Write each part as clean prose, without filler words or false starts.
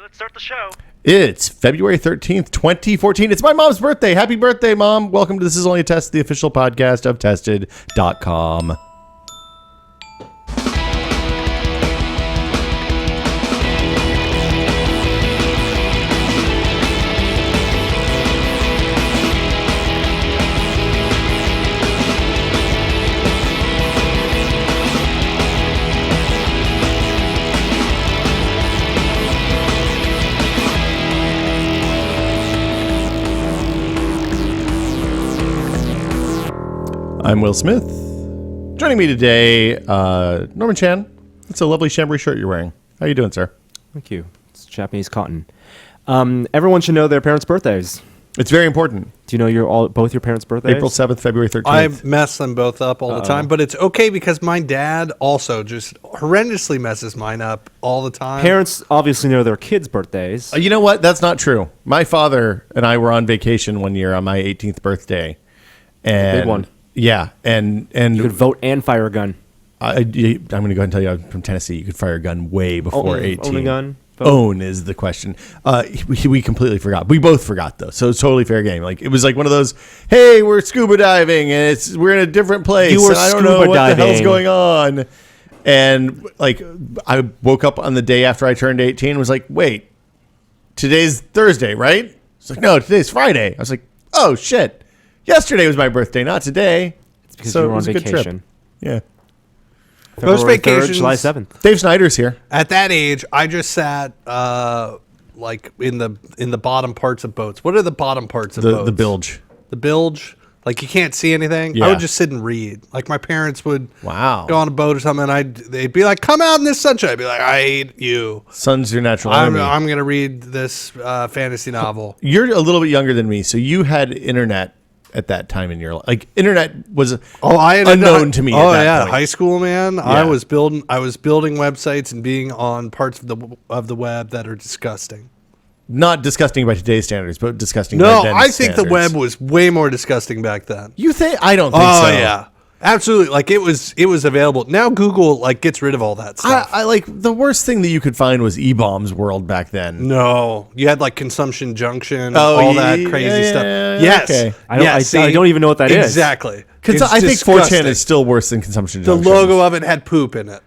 let's start the show. It's February 13th, 2014. It's my mom's birthday. Happy birthday, Mom. Welcome to This Is Only a Test, the official podcast of Tested.com. I'm Will Smith. Joining me today, Norman Chan. It's a lovely chambray shirt you're wearing. How you doing, sir? Thank you. It's Japanese cotton. Everyone should know their parents' birthdays. It's very important. Do you know both your parents' birthdays? April 7th, February 13th. I mess them both up all the time, but it's okay because my dad also just horrendously messes mine up all the time. Parents obviously know their kids' birthdays. You know what? That's not true. My father and I were on vacation one year on my 18th birthday. And big one. Yeah, and You could vote and fire a gun. I'm going to go ahead and tell you, I'm from Tennessee. You could fire a gun way before 18. Own a gun? Vote. Own is the question. We completely forgot. We both forgot, though, so it's totally fair game. Like it was like one of those, hey, we're scuba diving, and we're in a different place. You were and I don't scuba know what diving. the hell's going on. And like I woke up on the day after I turned 18 and was like, wait, today's Thursday, right? It's like, no, today's Friday. I was like, oh, shit. Yesterday was my birthday, not today. It's because So you it were on was a good trip. vacation. Yeah. Most February 3rd, vacations- July 7th. Dave Snider's here. At that age, I just sat like in the bottom parts of boats. What are the bottom parts of boats? The bilge. The bilge. Like you can't see anything. Yeah. I would just sit and read. Like my parents would Wow. go on a boat or something, and they'd be like, "Come out in this sunshine." I'd be like, "I hate you. Sun's your natural I'm enemy. gonna read this fantasy novel." You're a little bit younger than me, so you had internet at that time in your life. Like internet was I had unknown to me. Oh at that yeah, point. high school, man. Yeah. I was building websites and being on parts of the web that are disgusting. Not disgusting by today's standards, but disgusting by No, then I think the standards. web was way more disgusting back then. You think? I don't think Oh so. yeah, absolutely. Like it was available. Now Google like gets rid of all that stuff. I like the worst thing that you could find was E-Bombs World back then. No, you had like Consumption Junction, Oh, all that yeah, crazy yeah, stuff. yeah, Yes, okay. I don't even know what that is. Exactly. I think 4chan disgusting. is still worse than Consumption The Junction. logo of it had poop in it.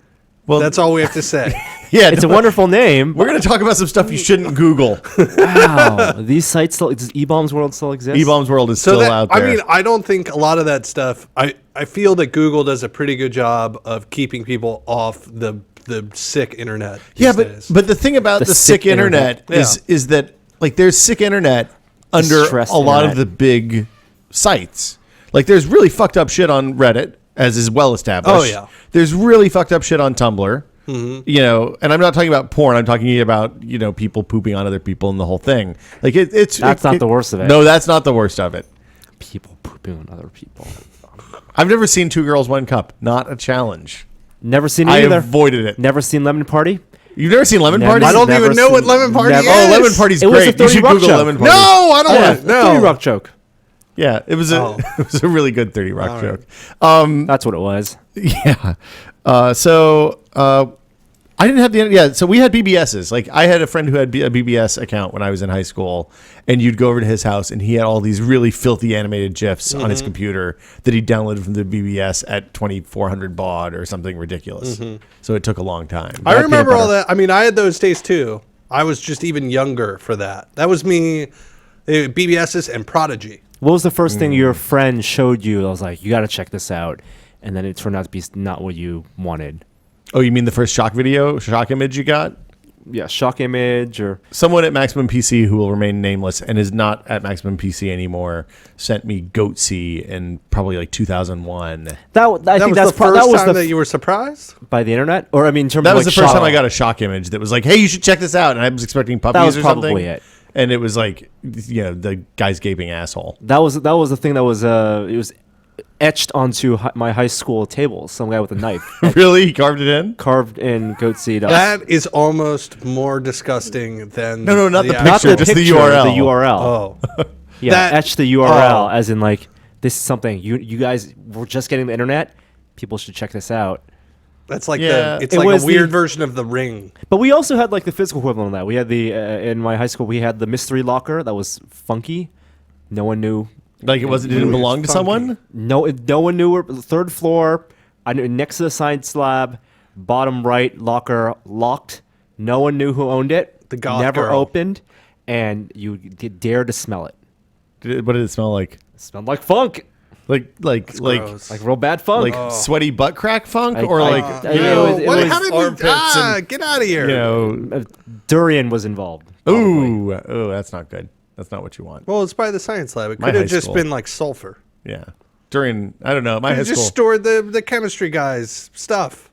Well, That's all we have to say. Yeah, It's a wonderful name. We're going to talk about some stuff you shouldn't Google. Wow. These sites still, does E-Bombs World still exist? E-Bombs World is So still that, out there. I mean, I don't think a lot of that stuff. I feel that Google does a pretty good job of keeping people off the sick internet. Yeah, these days. but the thing about the sick internet internet. is that like there's sick internet under Distressed a lot of internet. the big sites. Like there's really fucked up shit on Reddit, as is well established. Oh, yeah. There's really fucked up shit on Tumblr. You know, and I'm not talking about porn. I'm talking about people pooping on other people and the whole thing. Like That's not the worst of it. No, that's not the worst of it. People pooping on other people. I've never seen Two Girls One Cup. Not a challenge. Never seen it I either. avoided it. Never seen Lemon Party? You've never seen Lemon Never Party? I don't Never even know what seen- Lemon Party never- is. Oh, Lemon Party's It was great. a 30 You should Rock Google show. Lemon Party. No, I don't want to. 30 No. Rock joke. Yeah, it was Oh. it was a really good 30 Rock All joke. right. That's what it was. Yeah. So I didn't have the yeah. So we had BBSs. Like I had a friend who had a BBS account when I was in high school, and you'd go over to his house, and he had all these really filthy animated GIFs on his computer that he downloaded from the BBS at 2400 baud or something ridiculous. So it took a long time. I That remember peanut all butter- that. I mean, I had those days too. I was just even younger for that. That was me, BBSs and Prodigy. What was the first thing your friend showed you? I was like, you got to check this out. And then it turned out to be not what you wanted. Oh, you mean the first shock image you got? Yeah, shock image or... Someone at Maximum PC who will remain nameless and is not at Maximum PC anymore sent me Goatsy in probably like 2001. I That think was that's the first that was time the that you were surprised? by the internet? Or, I mean, in terms That of was like the first shock- time I got a shock image that was like, hey, you should check this out. And I was expecting puppies That was or something. probably it. And it was like, the guy's gaping asshole. That was the thing that was... it was etched onto my high school table. Some guy with a knife. Really? He carved it in? Carved in goat seed. That is almost more disgusting than No, not the act- picture. Not the just the picture, URL. The URL. Oh, Yeah, That- etch the URL oh. as in like this is something you guys were just getting the internet. People should check this out. That's like Yeah. it's It like was a weird the- version of the Ring. But we also had like the physical equivalent of that. We had the in my high school we had the mystery locker that was funky. No one knew. Like it didn't was belong to funky. someone. No one knew where. Third floor. I knew next to the science slab, bottom right locker locked. No one knew who owned it. The goth never girl. opened, and you dare to smell it. What did it smell like? It smelled like funk, Like Gross. like real bad funk. sweaty butt crack funk, I- or I- like I- you it know, was- it What, was how did armpits you get out of here? you know. Durian was involved. probably. Ooh, that's not good. That's not what you want. Well, it's by the science lab. It My could high have just school. been like sulfur. Yeah, during I don't know my You high just school. stored the chemistry guys' stuff.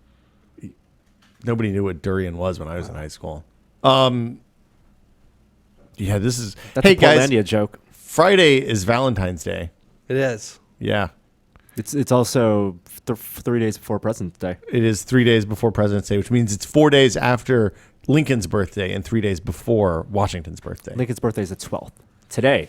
Nobody knew what durian was when I was in high school. Yeah, this is. That's hey a guys, Portlandia joke. Friday is Valentine's Day. It is. Yeah, It's also 3 days before President's Day. it is 3 days before President's Day, which means it's 4 days after Lincoln's birthday and 3 days before Washington's birthday. Lincoln's birthday is the 12th. Today.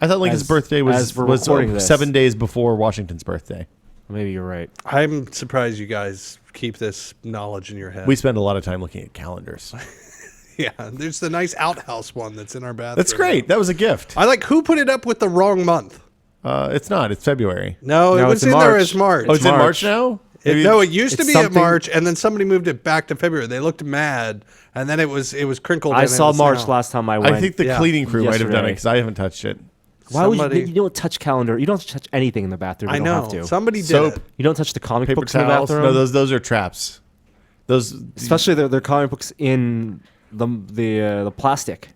I thought Lincoln's as- birthday was as we're recording this. 7 days before Washington's birthday. Maybe you're right. I'm surprised you guys keep this knowledge in your head. We spend a lot of time looking at calendars. Yeah, there's the nice outhouse one that's in our bathroom. That's great. That was a gift. I like who put it up with the wrong month. It's not. It's February. No, it No, was it's in in there March. as March. Oh, it's in March. March now? Maybe- No, it used to It's be at something- March, and then somebody moved it back to February. They looked mad, and then it was crinkled. I and saw it was March now. last time I went. I think the Yeah. cleaning crew might have done it Yesterday. because I haven't touched it. Why would somebody- you don't touch calendar? You don't touch anything in the bathroom. You I don't know have to. somebody did Soap. it. You don't touch the comic Paper books in the towels. bathroom. No, those are traps. Those Especially their comic books in the plastic.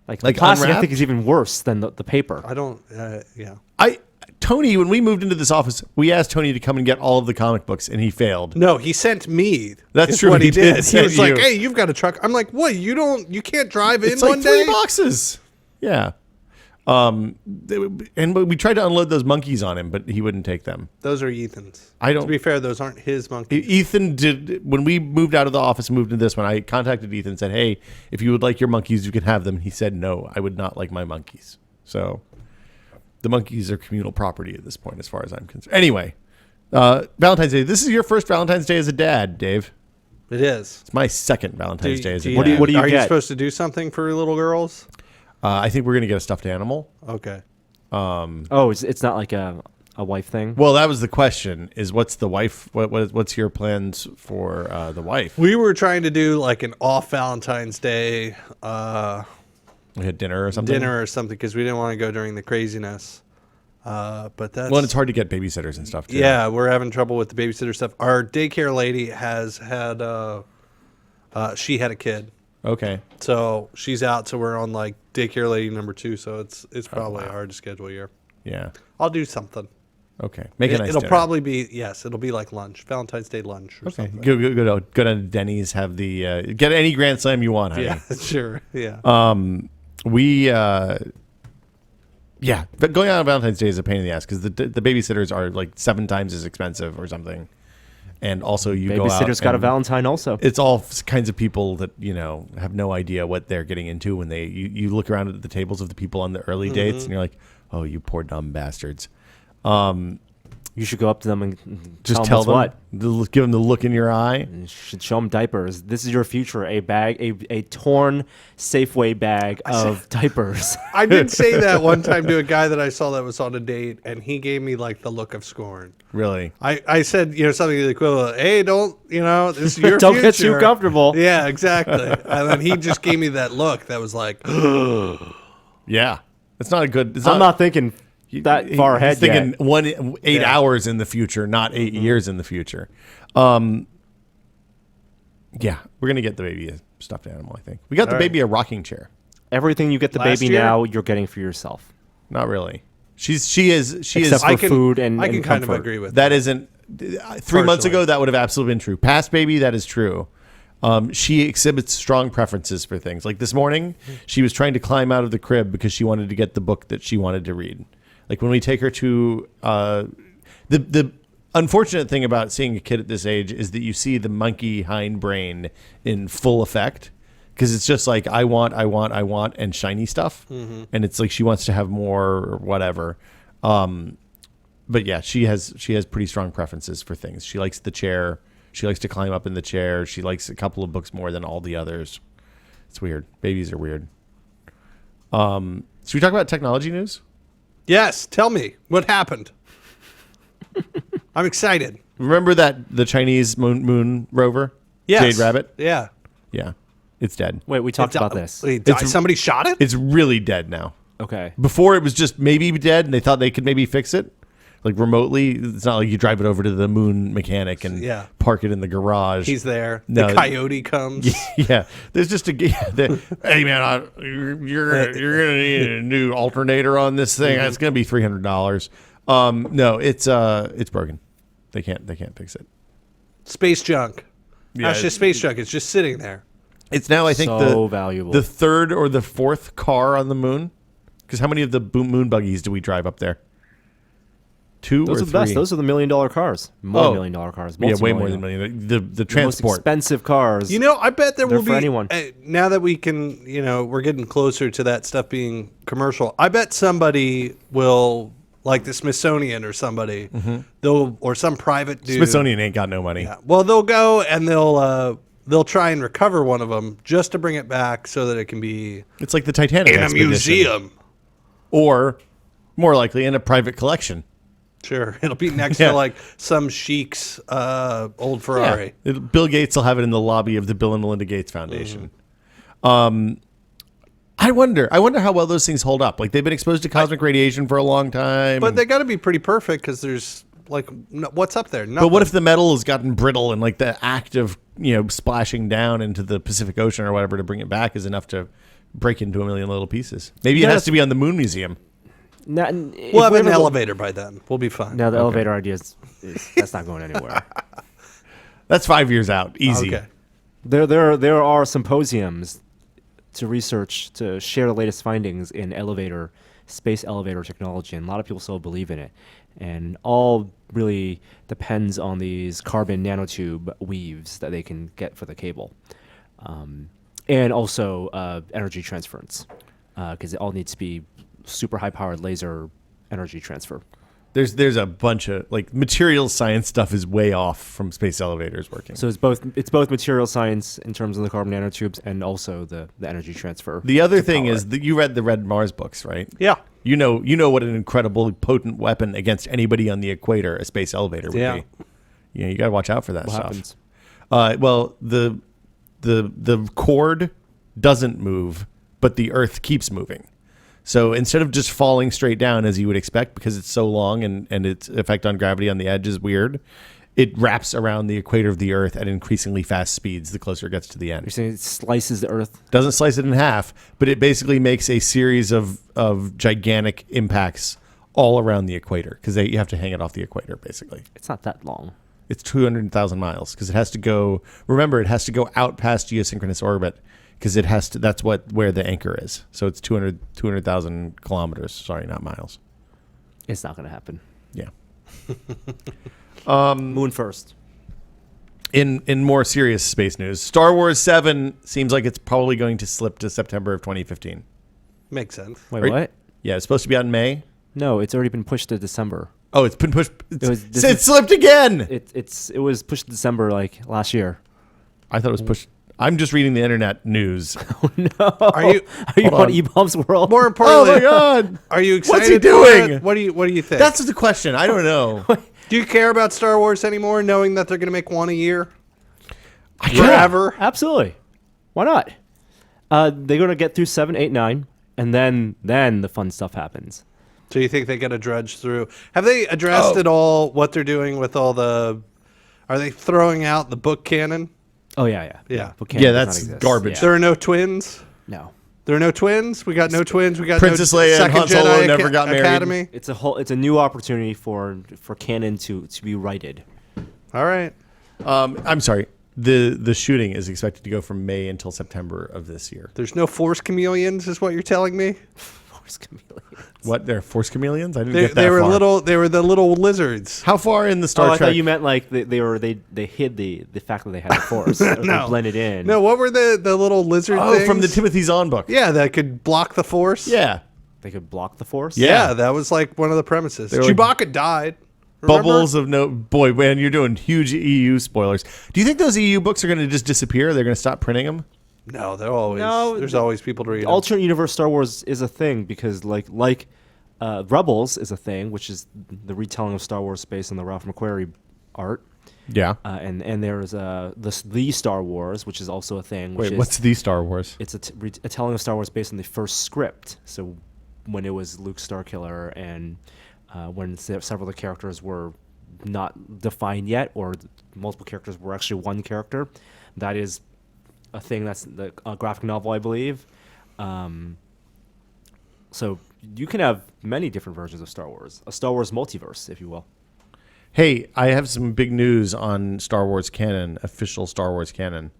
Like Like the plastic, I unwrapped? think is even worse than the paper. I don't. Yeah. Tony, when we moved into this office, we asked Tony to come and get all of the comic books, and he failed. No, he sent me. That's is true, What he he did did. He send was like, you. "Hey, you've got a truck." I'm like, "What? You can't drive in It's one like 3 day." boxes. Yeah. And we tried to unload those monkeys on him, but he wouldn't take them. Those are Ethan's. I don't- To be fair, those aren't his monkeys. Ethan did when we moved out of the office and moved into this one. I contacted Ethan and said, "Hey, if you would like your monkeys, you can have them." He said, "No, I would not like my monkeys." So the monkeys are communal property at this point, as far as I'm concerned. Anyway, Valentine's Day. This is your first Valentine's Day as a dad, Dave. It is. It's my second Valentine's Day as a Do dad. you- what do you Are you get? supposed to do something for little girls? I think we're gonna get a stuffed animal. Okay. Oh, it's not like a wife thing. Well, that was the question: is what's the wife? What's your plans for the wife? We were trying to do like an off Valentine's Day We had dinner or something. dinner or something because we didn't want to go during the craziness. But that's Well, and it's hard to get babysitters and stuff too. Yeah, we're having trouble with the babysitter stuff. Our daycare lady has had she had a kid, Okay. so she's out. So we're on like daycare lady number 2. So it's probably hard to schedule a year. Yeah. I'll do something. Okay. Make a nice It'll dinner. probably be it'll be like lunch, Valentine's Day lunch or Okay. something. Go to Denny's. Have the get any Grand Slam you want, honey. Yeah, sure. Yeah. Yeah, but going out on Valentine's Day is a pain in the ass because the babysitters are like 7 times as expensive or something, and also you go out. Babysitter's got a and Valentine also. It's all kinds of people that have no idea what they're getting into when you look around at the tables of the people on the early dates and you're like, oh, you poor dumb bastards. You should go up to them and Just tell tell them them, give them the look in your eye. what. You should show them diapers. This is your future. A bag, a torn Safeway bag of diapers. I did say that one time to a guy that I saw that was on a date, and he gave me like the look of scorn. Really? I said, something to the equivalent, hey, don't, this is your Don't get future. too comfortable. Yeah, exactly. And then he just gave me that look that was like, Yeah. It's not a good. It's I'm not thinking that far ahead He's thinking yet. 8 hours in the future, not 8 years in the future. Yeah, we're gonna get the baby a stuffed animal. I think we got the All right. baby a rocking chair. Everything you get the Last baby year? now, you're getting for yourself. Not really. She is. Except I for can, food and I can and kind of comfort. agree with That isn't. 3 months Partially. ago, that would have absolutely been true. Past baby, that is true. She exhibits strong preferences for things. Like this morning, she was trying to climb out of the crib because she wanted to get the book that she wanted to read. Like when we take her to the unfortunate thing about seeing a kid at this age is that you see the monkey hindbrain in full effect because it's just like I want, and shiny stuff, and it's like she wants to have more or whatever. But yeah, she has pretty strong preferences for things. She likes the chair. She likes to climb up in the chair. She likes a couple of books more than all the others. It's weird. Babies are weird. Should we talk about technology news? Yes, tell me what happened. I'm excited. Remember the Chinese moon rover? Yes. Jade Rabbit? Yeah. Yeah. It's dead. Wait, we talked about this. Somebody shot it? It's really dead now. Okay. Before it was just maybe dead and they thought they could maybe fix it. Like remotely. It's not like you drive it over to the moon mechanic and park it in the garage. He's there. No. The coyote comes. Yeah. There's just hey man, you're gonna need a new alternator on this thing. It's gonna be $300. No, it's broken. They can't fix it. Space junk. Yeah, That's just space junk. It's just sitting there. It's now I think valuable. the third or the fourth car on the moon. Because how many of the moon buggies do we drive up there? Two Those or are the three? best. Those are the $1 million cars. More $1 million cars. Yeah, way more Multi-million. than $1 million. The Most transport. expensive cars. I bet there will be. for anyone. Now that we can, we're getting closer to that stuff being commercial. I bet somebody will, like the Smithsonian or somebody, or some private dude. Smithsonian ain't got no money. Yeah. Well, they'll go and they'll try and recover one of them just to bring it back so that it can be It's like the Titanic in a expedition. museum. Or, more likely, in a private collection. Sure, it'll be next to like some sheik's old Ferrari. Yeah. Bill Gates will have it in the lobby of the Bill and Melinda Gates Foundation. I wonder how well those things hold up. Like they've been exposed to cosmic radiation for a long time. But they got to be pretty perfect because there's like what's up there? Nothing. But what if the metal has gotten brittle and like the act of splashing down into the Pacific Ocean or whatever to bring it back is enough to break into a million little pieces? Maybe it has to be on the Moon Museum. We'll have an elevator by then. We'll be fine. Now the elevator idea is that's not going anywhere. That's 5 years out. Easy. Okay. There are symposiums to research to share the latest findings in space elevator technology, and a lot of people still believe in it. And all really depends on these carbon nanotube weaves that they can get for the cable, and also energy transference, because it all needs to be super high-powered laser energy transfer. There's a bunch of like materials science stuff is way off from space elevators working. So it's both material science in terms of the carbon nanotubes and also the energy transfer. The other thing is that you read the Red Mars books, right? Yeah. You know what an incredibly potent weapon against anybody on the equator a space elevator would be. You got to watch out for that What stuff. happens? Well, the cord doesn't move, but the Earth keeps moving. So instead of just falling straight down as you would expect because it's so long and its effect on gravity on the edge is weird, it wraps around the equator of the Earth at increasingly fast speeds the closer it gets to the end. You're saying it slices the Earth? Doesn't slice it in half, but it basically makes a series of gigantic impacts all around the equator because you have to hang it off the equator, basically. It's not that long. It's 200,000 miles because it has to go out past geosynchronous orbit because that's where the anchor is. So it's 200,000 kilometers. Sorry, not miles. It's not going to happen. Yeah. Moon first. In more serious space news, Star Wars 7 seems like it's probably going to slip to September of 2015. Makes sense. Wait, what? Yeah, it's supposed to be out in May. No, it's already been pushed to December. Oh, it's been pushed. This It slipped again. It was pushed to December like last year. I thought it was pushed. I'm just reading the internet news. No. Are you on E-Bomb's World? more Oh importantly? my God! Are you excited? What's he for doing? it? What do you think? That's the question. I don't know. Do you care about Star Wars anymore, knowing that they're going to make one a year I forever? Absolutely. Why not? They're going to get through 7, 8, 9, and then the fun stuff happens. So you think they got to drudge through? Have they addressed at all what they're doing with all the? Are they throwing out the book canon? Oh yeah. Yeah. Book canon Yeah, does that's not exist. garbage. Yeah. There are no twins. No. There are no twins. We got no twins. We got Princess no Leia and second Han Solo Jedi never got married. Academy. It's a new opportunity for canon to be righted. All right. I'm sorry. The shooting is expected to go from May until September of this year. There's no Force chameleons, is what you're telling me. Force chameleons. What? They're Force chameleons? I didn't get that They were far. little. They were the little lizards. How far in the Star I Trek? thought you meant like they hid the fact that they had the Force. They blended in. No, what were the little lizard things? from the Timothy Zahn book. Yeah, that could block the Force. Yeah. They could block the Force. Yeah. Yeah, that was like one of the premises. They were- Chewbacca died. Remember? Bubbles of no boy, man, you're doing huge EU spoilers. Do you think those EU books are going to just disappear? They're going to stop printing them? No, they're always No, there's always people to read. 'em. Alternate universe Star Wars is a thing because like Rebels is a thing, which is the retelling of Star Wars based on the Ralph McQuarrie art. Yeah. And there's the Star Wars, which is also a thing. Which Wait, is, what's the Star Wars? It's a telling of Star Wars based on the first script. So when it was Luke Starkiller and when several of the characters were not defined yet, or multiple characters were actually one character, that is a thing. That's the graphic novel, I believe. So you can have many different versions of Star Wars, a Star Wars multiverse, if you will. Hey, I have some big news on Star Wars canon, official Star Wars canon.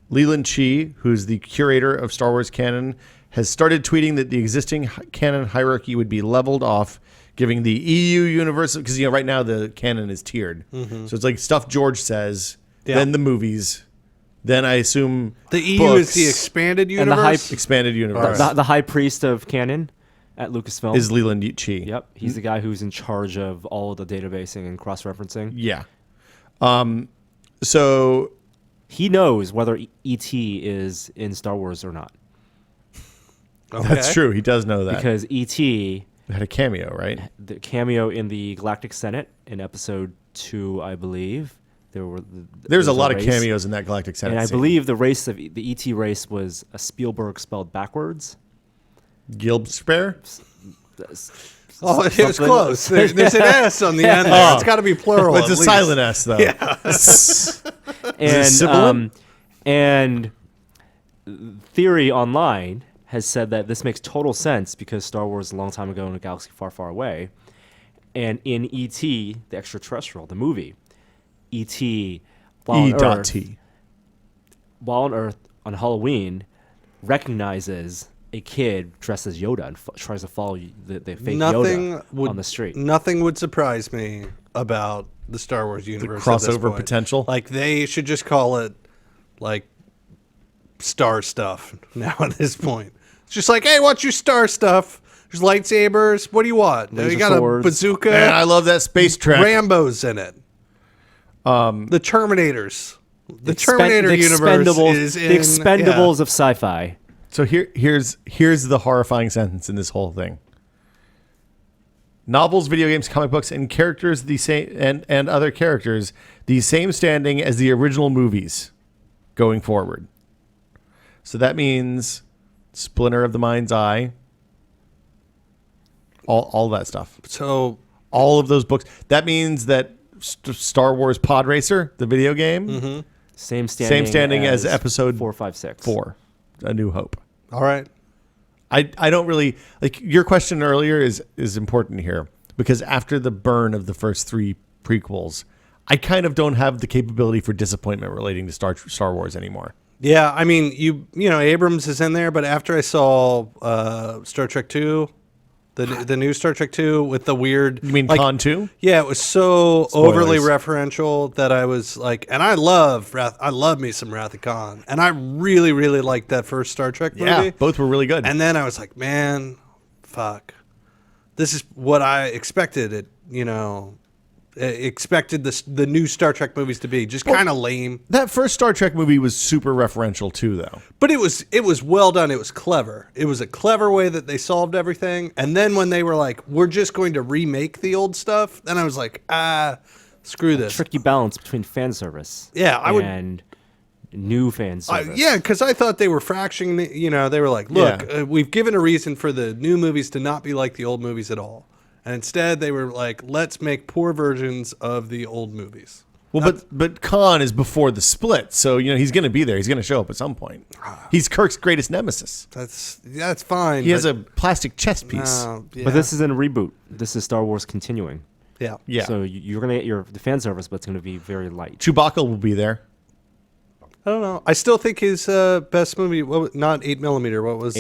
Leland Chee, who's the curator of Star Wars canon, has started tweeting that the existing canon hierarchy would be leveled off, giving the EU universe, because right now the canon is tiered. Mm-hmm. So it's like stuff George says, then the movies, then I assume the EU books, is the expanded And the universe. expanded universe. The high priest of canon at Lucasfilm is Leland Chee. Yep, he's the guy who's in charge of all of the databasing and cross-referencing. Yeah. So He knows whether E.T. is in Star Wars or not. Okay. that's true. He does know that. Because E.T. Had a cameo, right? the cameo in the Galactic Senate in episode 2, I believe. There's a lot of race. cameos in that Galactic Senate And I scene. believe the race of the E.T. race was a Spielberg spelled backwards. Gilbspare? Oh, it was Something. close. There's an S on the end there. It's got to be plural. It's a at least. silent S, though. And sibilant? and theory online has said that this makes total sense because Star Wars a long time ago in a galaxy far, far away, and in E.T. the extraterrestrial, the movie, E.T. while on Earth, E.T. while on Earth on Halloween, recognizes a kid dressed as Yoda and tries to follow the fake Yoda on the street. Nothing would surprise me about the Star Wars universe. At this crossover point. potential? Like they should just call it like Star stuff now at this point. It's just like, hey, what's your Star stuff? There's lightsabers. What do you want? Laser You got swords. a bazooka. Man, I love that space track. Rambo's in it. The Terminators. The Terminator the universe Expendables, is in the Expendables of sci-fi. So here's the horrifying sentence in this whole thing. Novels, video games, comic books, and characters the same and other characters the same standing as the original movies going forward. So that means Splinter of the Mind's Eye, all that stuff. So All of those books. That means that Star Wars Pod Racer, the video game, Same standing as episode 4, 5, 6. 4, A New Hope. all right. I don't really like your question earlier is important here because after the burn of the first 3 prequels, I kind of don't have the capability for disappointment relating to Star Wars anymore. Yeah, I mean, you know, Abrams is in there, but after I saw Star Trek 2, the new Star Trek 2 with the weird... You mean like, Con 2? Yeah, it was so Spoilers. overly referential that I was like... And I love me some Wrath of Khan. And I really, really liked that first Star Trek movie. Yeah, both were really good. And then I was like, man, fuck. This is what I expected it, you know... expected the new Star Trek movies to be just kind of lame. That first Star Trek movie was super referential too, though. But it was well done. It was clever. It was a clever way that they solved everything. And then when they were like, we're just going to remake the old stuff, then I was like, screw this. Tricky balance between fan service. Yeah, I would- and new fan service. Yeah, because I thought they were fractioning. You know, they were like, look, Yeah. we've given a reason for the new movies to not be like the old movies at all. And instead, they were like, let's make poor versions of the old movies. Well, but Khan is before the split, so he's going to be there. He's going to show up at some point. He's Kirk's greatest nemesis. That's fine. He has a plastic chess piece. Yeah. But this isn't a reboot. This is Star Wars continuing. Yeah. Yeah. So you're going to get the fan service, but it's going to be very light. Chewbacca will be there. I don't know. I still think his best movie, not 8mm, what was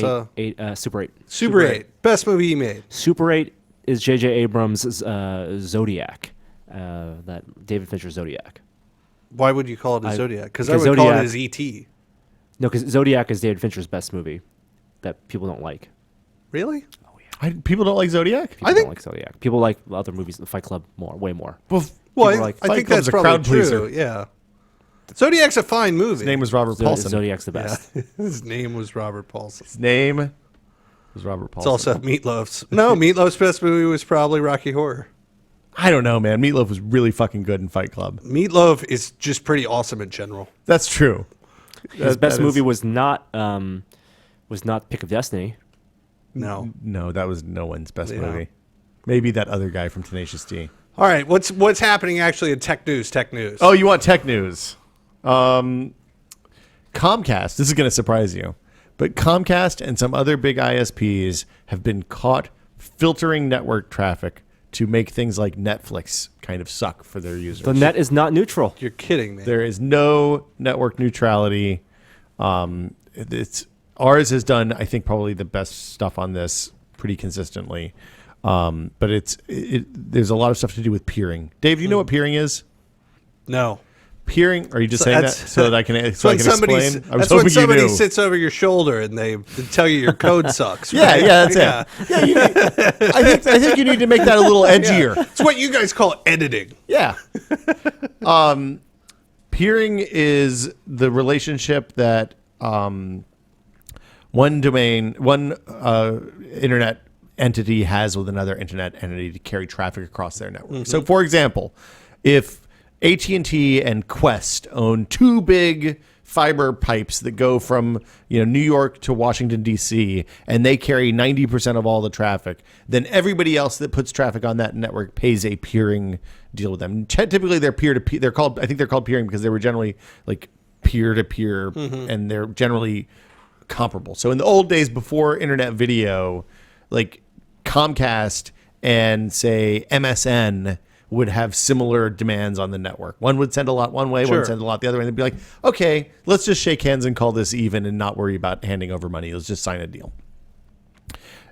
Super 8. Super 8. Best movie he made. Super 8 is J.J. Abrams' Zodiac, that David Fincher Zodiac. Why would you call it a Zodiac? Because I because would call it Zodiac- as E.T. No, because Zodiac is David Fincher's best movie that people don't like. Really? Oh, yeah. People don't like Zodiac. People I think- don't like Zodiac. People like other movies, The Fight Club, way more. Well, Well, people I Fight think Club's that's a probably crowd true. pleaser. Yeah. Zodiac's a fine movie. His name was Robert Paulson. Zodiac's the Yeah. best. His name was Robert Paulson. His name was Robert It's Paulson. also Meatloaf's. No, Meatloaf's best movie was probably Rocky Horror. I don't know, man. Meatloaf was really fucking good in Fight Club. Meatloaf is just pretty awesome in general. That's true. His best that movie is- was not Pick of Destiny. No. No, that was no one's best Yeah. movie. Maybe that other guy from Tenacious D. All right, what's happening actually in tech news? Tech news. Oh, you want tech news? Comcast. This is going to surprise you, but Comcast and some other big ISPs have been caught filtering network traffic to make things like Netflix kind of suck for their users. The net is not neutral. You're kidding me. There is no network neutrality. It's ours has done, I think, probably the best stuff on this pretty consistently. But there's a lot of stuff to do with peering. Dave, do you know what peering is? No. Peering? Are you just So saying that that's- so that I can That's when somebody, explain? I was that's when hoping you somebody knew. sits over your shoulder and they tell you your code sucks. Yeah, right? yeah, that's it. Yeah, I think you need to make that a little edgier. It's what you guys call editing. Yeah. Peering is the relationship that one internet entity has with another internet entity to carry traffic across their network. So, for example, if AT&T and Qwest own two big fiber pipes that go from New York to Washington D.C. and they carry 90% of all the traffic, then everybody else that puts traffic on that network pays a peering deal with them. Typically, they're peer to peer. I think they're called peering because they were generally like peer to peer, and they're generally comparable. So in the old days before internet video, like Comcast and say MSN would have similar demands on the network. One would send a lot one way, one Sure. would send a lot the other way. And they'd be like, okay, let's just shake hands and call this even and not worry about handing over money. Let's just sign a deal.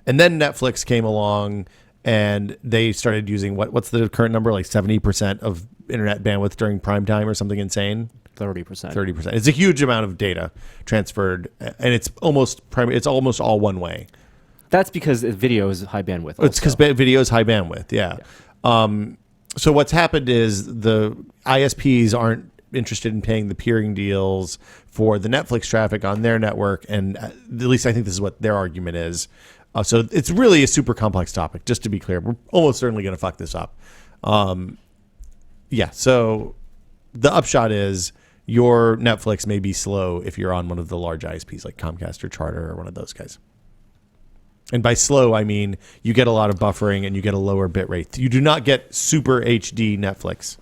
And then Netflix came along and they started using what's the current number? Like 70% of internet bandwidth during prime time or something insane? 30%. 30%. It's a huge amount of data transferred, and it's almost all one way. That's because video is high bandwidth. It's because video is high bandwidth. Yeah. So what's happened is the ISPs aren't interested in paying the peering deals for the Netflix traffic on their network, and at least I think this is what their argument is. So it's really a super complex topic. Just to be clear, we're almost certainly going to fuck this up. Yeah. So the upshot is your Netflix may be slow if you're on one of the large ISPs like Comcast or Charter or one of those guys. And by slow, I mean you get a lot of buffering and you get a lower bit rate. You do not get super HD Netflix.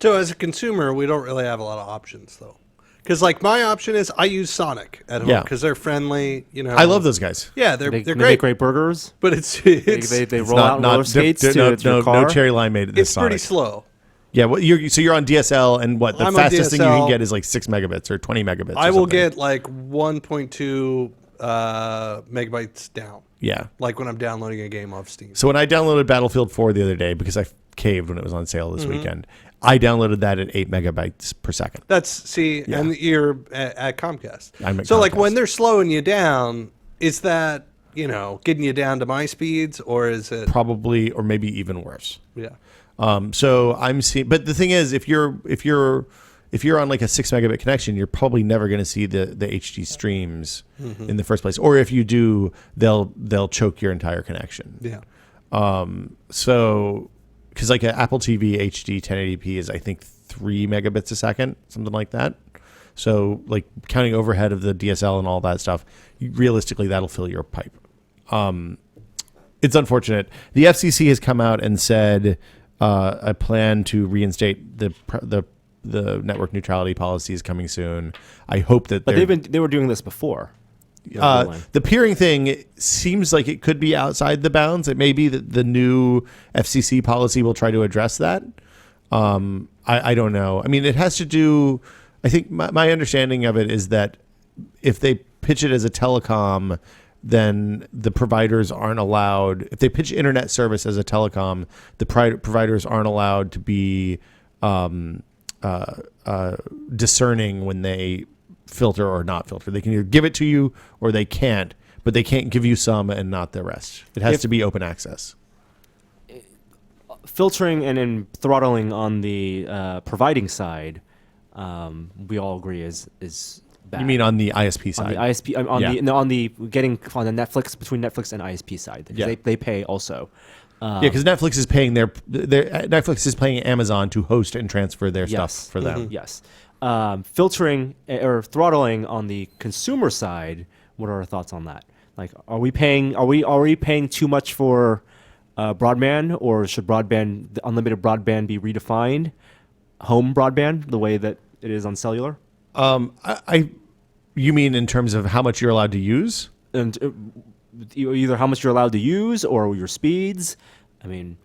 So as a consumer, we don't really have a lot of options though. Because like my option is I use Sonic at home Yeah. because they're friendly. I love those guys. Yeah, They they're make great. great burgers. But it's They roll out roller skates to your car. no cherry limeade at this it's pretty Sonic. slow. Yeah, well, you're on DSL, and what the I'm on fastest thing you DSL. can get is like 6 megabits or 20 megabits. I or will something. get like 1.2 megabytes down. Yeah. Like when I'm downloading a game off Steam. So when I downloaded Battlefield 4 the other day because I caved when it was on sale this Mm-hmm. weekend, I downloaded that at 8 megabytes per second. Yeah. And you're at Comcast. I'm at so like Comcast. when they're slowing you down, is that getting you down to my speeds, or is it? Probably, or maybe even worse. Yeah. So I'm seeing, but the thing is, if you're on like a 6 megabit connection, you're probably never going to see the HD streams in the first place. Or if you do, they'll choke your entire connection. Yeah. So, because like an Apple TV HD 1080p is I think 3 megabits a second, something like that. So like counting overhead of the DSL and all that stuff, realistically that'll fill your pipe. It's unfortunate. The FCC has come out and said a plan to reinstate the network neutrality policy is coming soon. I hope that But they were doing this before. the peering thing seems like it could be outside the bounds. It may be that the new FCC policy will try to address that. I don't know. I mean, it has to do. I think my understanding of it is that if they pitch it as a telecom, then the providers aren't allowed. If they pitch internet service as a telecom, the providers aren't allowed to be discerning when they filter or not filter. They can either give it to you or they can't, but they can't give you some and not the rest. It has to be open access. Filtering and then throttling on the providing side, we all agree is bad. You mean on the ISP side? On the ISP, on the Netflix, between Netflix and ISP side, because they pay also. Yeah, because Netflix is paying Netflix is paying Amazon to host and transfer their stuff for them. Yes. Filtering or throttling on the consumer side. What are our thoughts on that? Like, are we paying too much for broadband, or should the unlimited broadband be redefined? Home broadband, the way that it is on cellular. You mean in terms of how much you're allowed to use? And either how much you're allowed to use or your speeds. I mean,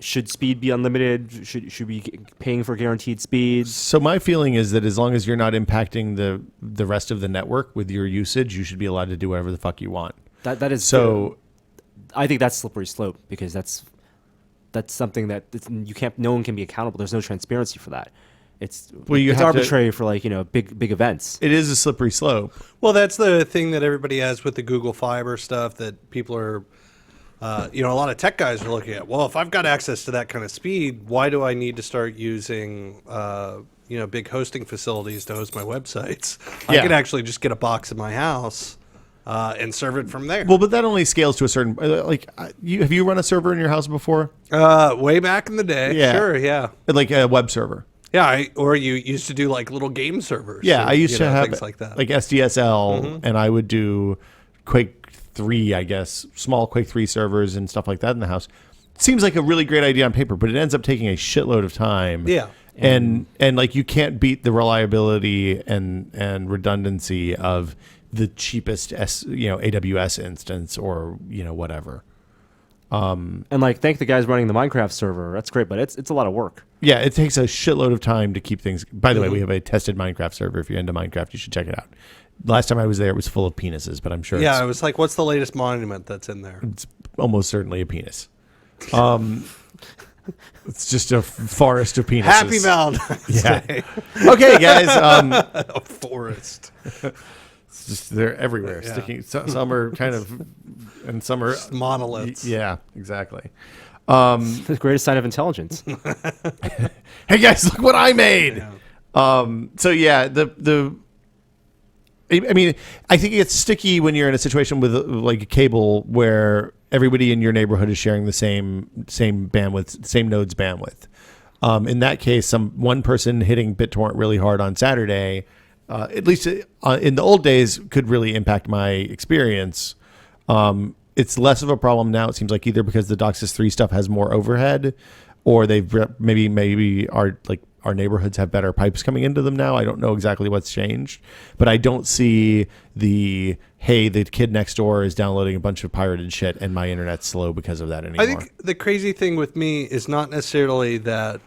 should speed be unlimited? Should we be paying for guaranteed speeds? So my feeling is that as long as you're not impacting the rest of the network with your usage, you should be allowed to do whatever the fuck you want. That is so. I think that's slippery slope, because that's something that no one can be accountable. There's no transparency for that. It's arbitrary for big events. It is a slippery slope. Well, that's the thing that everybody has with the Google Fiber stuff that people are, a lot of tech guys are looking at. Well, if I've got access to that kind of speed, why do I need to start using, big hosting facilities to host my websites? I can actually just get a box in my house and serve it from there. Well, but that only scales to a certain have you run a server in your house before? Way back in the day. Yeah. Sure, yeah. Like a web server. Yeah, or you used to do like little game servers. Yeah, I used to have things like that. Like SDSL, and I would do Quake 3, I guess, small Quake 3 servers and stuff like that in the house. Seems like a really great idea on paper, but it ends up taking a shitload of time. Yeah. And like you can't beat the reliability and redundancy of the cheapest AWS instance or whatever. And thank the guys running the Minecraft server. That's great, but it's a lot of work. Yeah, it takes a shitload of time to keep things. By the way, we have a tested Minecraft server. If you're into Minecraft, you should check it out. Last time I was there, it was full of penises, but I'm sure. Yeah, I was like, "What's the latest monument that's in there?" It's almost certainly a penis. It's just a forest of penises. Happy Valentine's Day. Okay, guys. A forest. It's just they're everywhere. Yeah. Sticking. Some are kind of, and some are monoliths. Yeah, exactly. The greatest sign of intelligence. Hey guys, look what I made. Yeah. So yeah, I mean, I think it's sticky when you're in a situation with like a cable where everybody in your neighborhood is sharing the same bandwidth, same node's bandwidth. In that case, one person hitting BitTorrent really hard on Saturday, at least in the old days, could really impact my experience. It's less of a problem now. It seems like either because the DOCSIS 3 stuff has more overhead, or they've maybe our neighborhoods have better pipes coming into them now. I don't know exactly what's changed, but I don't see the kid next door is downloading a bunch of pirated shit and my internet's slow because of that anymore. I think the crazy thing with me is not necessarily that,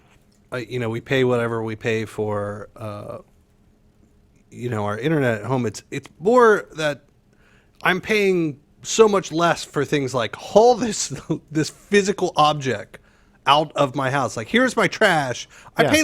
we pay whatever we pay for, our internet at home. It's more that I'm paying so much less for things like haul this physical object out of my house. Like, here's my trash. I pay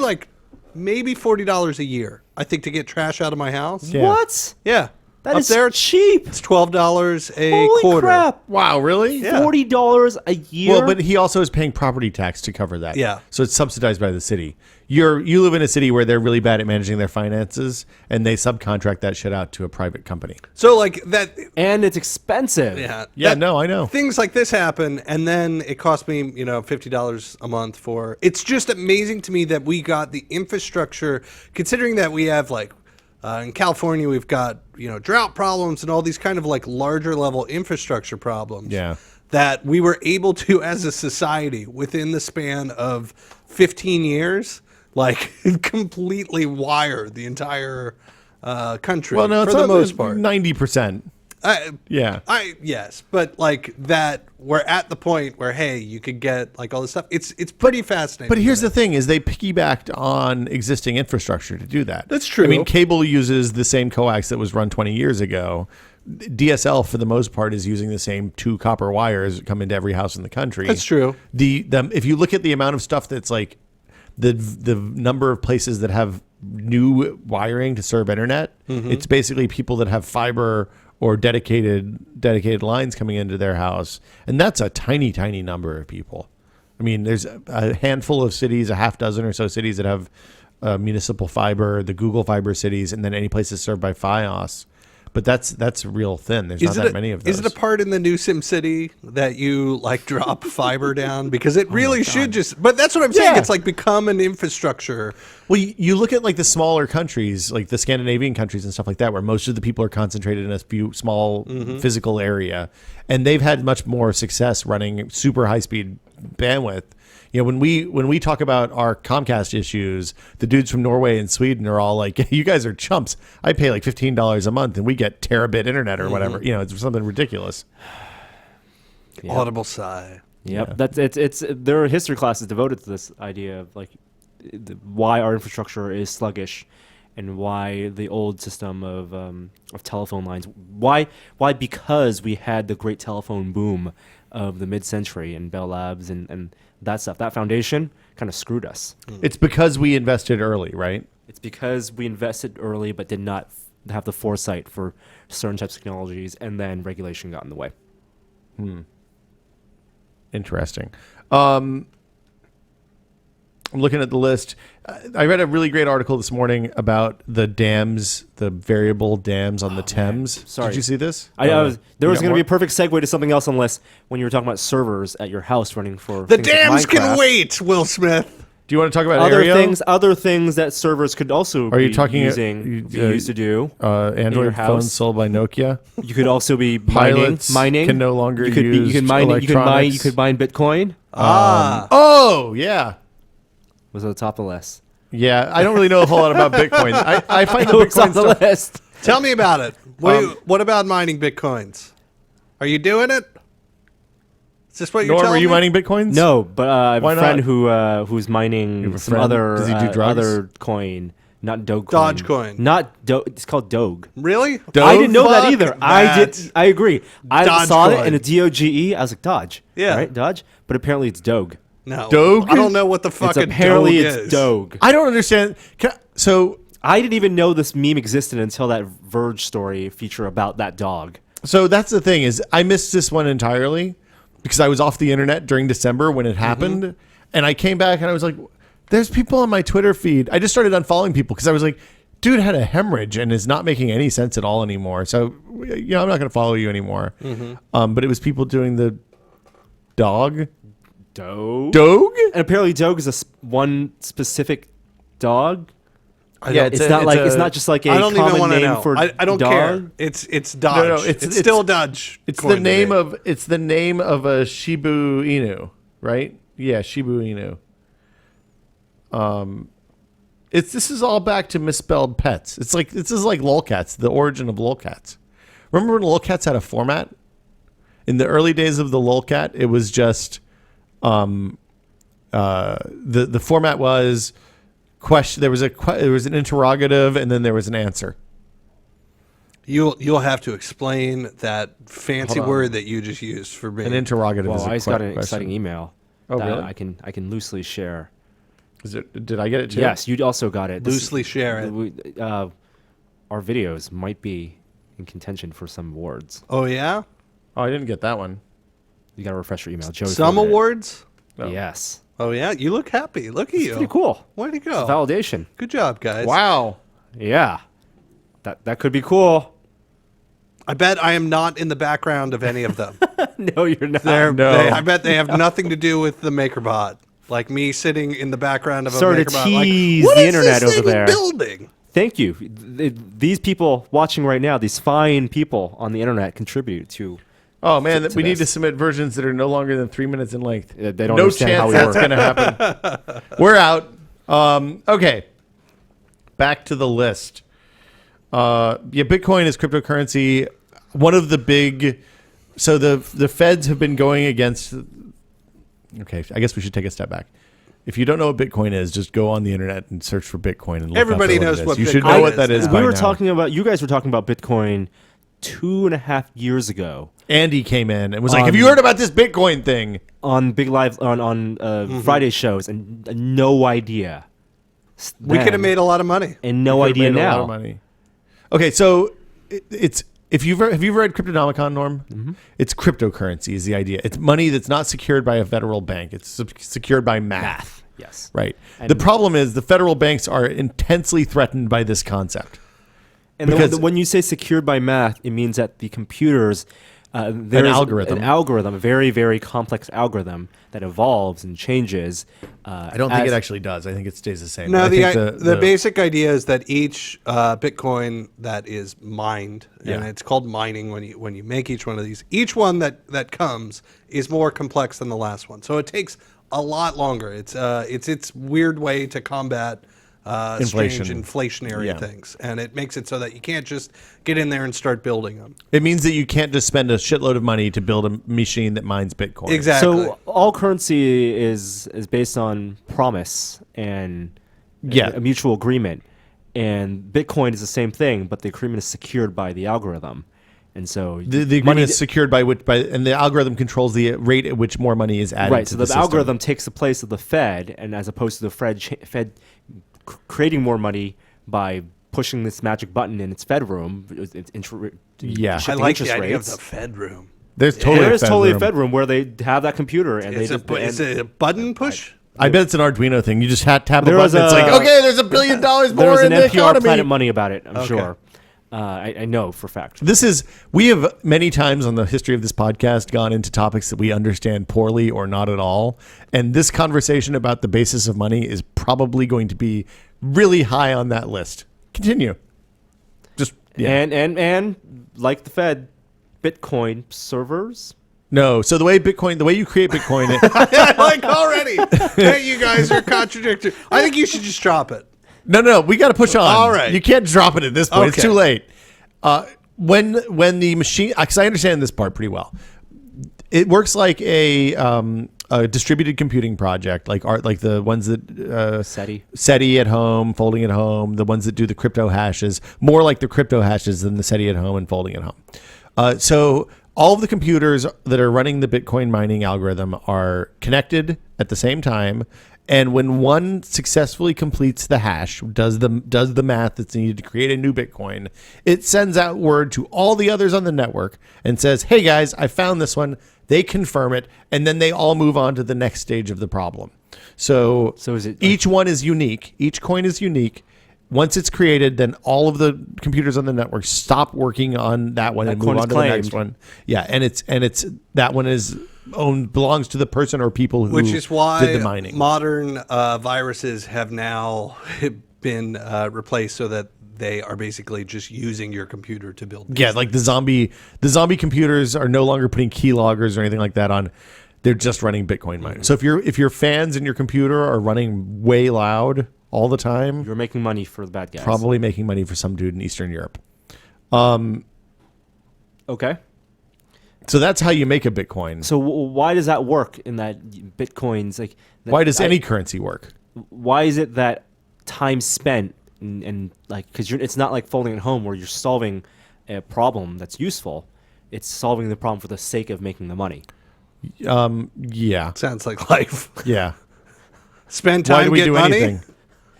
maybe $40 a year, I think, to get trash out of my house. Yeah. What? Yeah. That Up is there, cheap. It's $12 a Holy quarter. crap. Wow, really? Yeah. $40 a year? Well, but he also is paying property tax to cover that. Yeah. So it's subsidized by the city. You live in a city where they're really bad at managing their finances, and they subcontract that shit out to a private company. So like that. And it's expensive. Yeah. Yeah, no, I know. Things like this happen, and then it cost me, $50 a month for. It's just amazing to me that we got the infrastructure, considering that we have in California, we've got, drought problems and all these kind of larger level infrastructure problems. Yeah. That we were able to, as a society, within the span of 15 years, completely wire the entire country. Well, no, for the most part. 90%. Yeah. Yes, but that we're at the point where, hey, you could get all this stuff. It's pretty fascinating. But here's the thing: is they piggybacked on existing infrastructure to do that. That's true. I mean, cable uses the same coax that was run 20 years ago. DSL, for the most part, is using the same 2 copper wires that come into every house in the country. That's true. If you look at the amount of stuff that's the number of places that have new wiring to serve internet, it's basically people that have fiber or dedicated lines coming into their house, and that's a tiny number of people. I mean, there's a handful of cities, a half dozen or so cities that have municipal fiber, the Google Fiber cities, and then any places served by FiOS. But that's real thin. There's not that many of those. Is it a part in the new SimCity that you like drop fiber down? Because it really should just. But that's what I'm saying. Yeah. It's like become an infrastructure. Well, you look at like the smaller countries, like the Scandinavian countries and stuff like that, where most of the people are concentrated in a few small physical area, and they've had much more success running super high speed bandwidth. You know, when we talk about our Comcast issues, the dudes from Norway and Sweden are all like, "You guys are chumps. I pay like $15 a month, and we get terabit internet or whatever. You know, it's something ridiculous." Yeah. Audible sigh. Yep, that's it's there are history classes devoted to this idea of like why our infrastructure is sluggish, and why the old system of telephone lines why because we had the great telephone boom of the mid-century and Bell Labs and that stuff, that foundation kind of screwed us. It's because we invested early, right? It's because we invested early but did not have the foresight for certain types of technologies, and then regulation got in the way. Interesting. I'm looking at the list. I read a really great article this morning about the dams, the variable dams on the Thames. Sorry. Did you see this? There was got going to more? be a perfect segue to something else, unless when you were talking about servers at your house running for The things like dams can Minecraft. wait, Will Smith. Do you want to talk about Other things that servers could also Are be you talking used to do. Android house? phones sold by Nokia? You could also be Pilots mining. can no longer you could use you could mine electronics. you could mine Bitcoin. Oh, yeah. Was at the top of the list. Yeah, I don't really know a whole lot about Bitcoin. I find the It was on Bitcoin the stuff. list. Tell me about it. What about mining bitcoins? Are you doing it? Is this what you're Norm, telling were you me? mining Bitcoins? No, but I have Why a friend not? who's You mining have a some friend? other Does he do drugs? other coin, not Dogecoin. Dogecoin. Not Do. It's called Doge. Really? I didn't know that Fuck either. that. I agree. I saw it Dogecoin. in a DOGE. I was like, Dodge. Yeah. Right? Dodge. But apparently it's Doge. No. Doge? I don't know what the fuck It's a apparently Doge it's is. Doge. I don't understand. So I didn't even know this meme existed until that Verge story feature about that dog. that's the thing is I missed this one entirely because I was off the internet during December when it happened, and I came back and I was like, "There's people on my Twitter feed." I just started unfollowing people because I was like, "Dude had a hemorrhage and is not making any sense at all anymore." So, I'm not going to follow you anymore. But it was people doing the Doge. Doge? And apparently Doge is one specific dog. It's not just like a I don't even common want to name know. for I don't dog. care. It's Dodge. No, it's still Dodge. It's coin the name today. of the name of a Shibu Inu, right? Yeah, Shibu Inu. This is all back to misspelled pets. This is like lolcats, the origin of lolcats. Remember when lolcats had a format? In the early days of the lolcat, it was just the format was question. There was an interrogative and then there was an answer. You'll have to explain that fancy Hold on. word that you just used for me. An interrogative Well, is a I just got an question. exciting email. Oh, that really? I can loosely share. Did I get it too? Yes, you also got it. Loosely share it. Our videos might be in contention for some awards. Oh yeah, Oh, I didn't get that one. You got to refresh your email. Joey some forwarded it. awards. No. Yes. Oh yeah, you look happy. Look at you. Pretty cool. Way to go. Validation. Good job, guys. Wow. Yeah. That could be cool. I bet I am not in the background of any of them. No, you're not. No. I bet they have nothing to do with the MakerBot. Like me sitting in the background of a Sorry to MakerBot. tease What the is internet this over thing there. building? Thank you. These people watching right now, these fine people on the internet, contribute to. Oh man, to we need this. to submit versions that are no longer than 3 minutes in length. They don't No understand how chance we that's work. going to happen. We're out. Okay, back to the list. Bitcoin is cryptocurrency. One of the big. So the feds have been going against. Okay, I guess we should take a step back. If you don't know what Bitcoin is, just go on the internet and search for Bitcoin. And look Everybody up knows it is. what You should Bitcoin know what is that is. now. by We were now. talking about. You guys were talking about Bitcoin 2.5 years ago Andy came in and was like, "Have you heard about this Bitcoin thing?" on Big Live on Friday shows, and no idea. We could have made a lot of money. and no Could've idea made a lot now. of money. Okay, so it's If have you ever read Cryptonomicon, Norm? Mm-hmm. It's cryptocurrency is the idea. It's money that's not secured by a federal bank. It's secured by math. Yes. Right. And the problem is the federal banks are intensely threatened by this concept. And when you say secured by math, it means that the computers, there's algorithm. a very, very complex algorithm that evolves and changes. I don't think it actually does. I think it stays the same. No, I think the basic idea is that each Bitcoin that is mined, and Yeah. it's called mining when you make each one of these, each one that comes is more complex than the last one. So it takes a lot longer. It's its weird way to combat Inflation. strange inflationary Yeah. things, and it makes it so that you can't just get in there and start building them. It means that you can't just spend a shitload of money to build a machine that mines Bitcoin. Exactly. So all currency is based on promise and a mutual agreement. And Bitcoin is the same thing, but the agreement is secured by the algorithm. And so The agreement is secured by and the algorithm controls the rate at which more money is added. right. To So the the system. algorithm takes the place of the Fed, and as opposed to the Fed creating more money by pushing this magic button in its Fed room, Yeah. I like the interest idea rates. of the Fed room. There's totally There a is Fed totally room. a Fed room where they have that computer, and Is it a button push? I bet it's an Arduino thing. You just tap a There was button. It's like, a- okay, there's $1 billion more There was in an the NPR economy. Planet Money about it, I'm Okay. sure. I know for a fact. We have many times on the history of this podcast gone into topics that we understand poorly or not at all. And this conversation about the basis of money is probably going to be really high on that list. Continue. Just, yeah. And like the Fed, Bitcoin servers. No. So the way you create Bitcoin, Like already. Hey, you guys are contradictory. I think you should just drop it. No, we got to push on. All right. You can't drop it at this point. It's Okay. too late. When the machine, because I understand this part pretty well, it works like a distributed computing project, like the ones that SETI at home, folding at home, the ones that do the crypto hashes, more like the crypto hashes than the SETI at home and folding at home. So all of the computers that are running the Bitcoin mining algorithm are connected at the same time. And when one successfully completes the hash, does the math that's needed to create a new Bitcoin, it sends out word to all the others on the network and says, hey guys, I found this one. They confirm it, and then they all move on to the next stage of the problem. So is it each one is unique. Each coin is unique. Once it's created, then all of the computers on the network stop working on that one and move on to the next one. Yeah, and it's that one belongs to the person or people who Which is why did the mining. modern viruses have now been replaced so that they are basically just using your computer to build. Yeah, like the zombie computers are no longer putting keyloggers or anything like that on. They're just running Bitcoin miners. So if your fans in your computer are running way loud all the time, You're making money for the bad guys. probably making money for some dude in Eastern Europe. Okay. So that's how you make a Bitcoin. So why does that work in that Bitcoin's like? Why does any currency work? Why is it that time spent and like because it's not like folding at home where you're solving a problem that's useful. It's solving the problem for the sake of making the money. Yeah. Sounds like life. Yeah. Spend time, Why do we get do money. anything?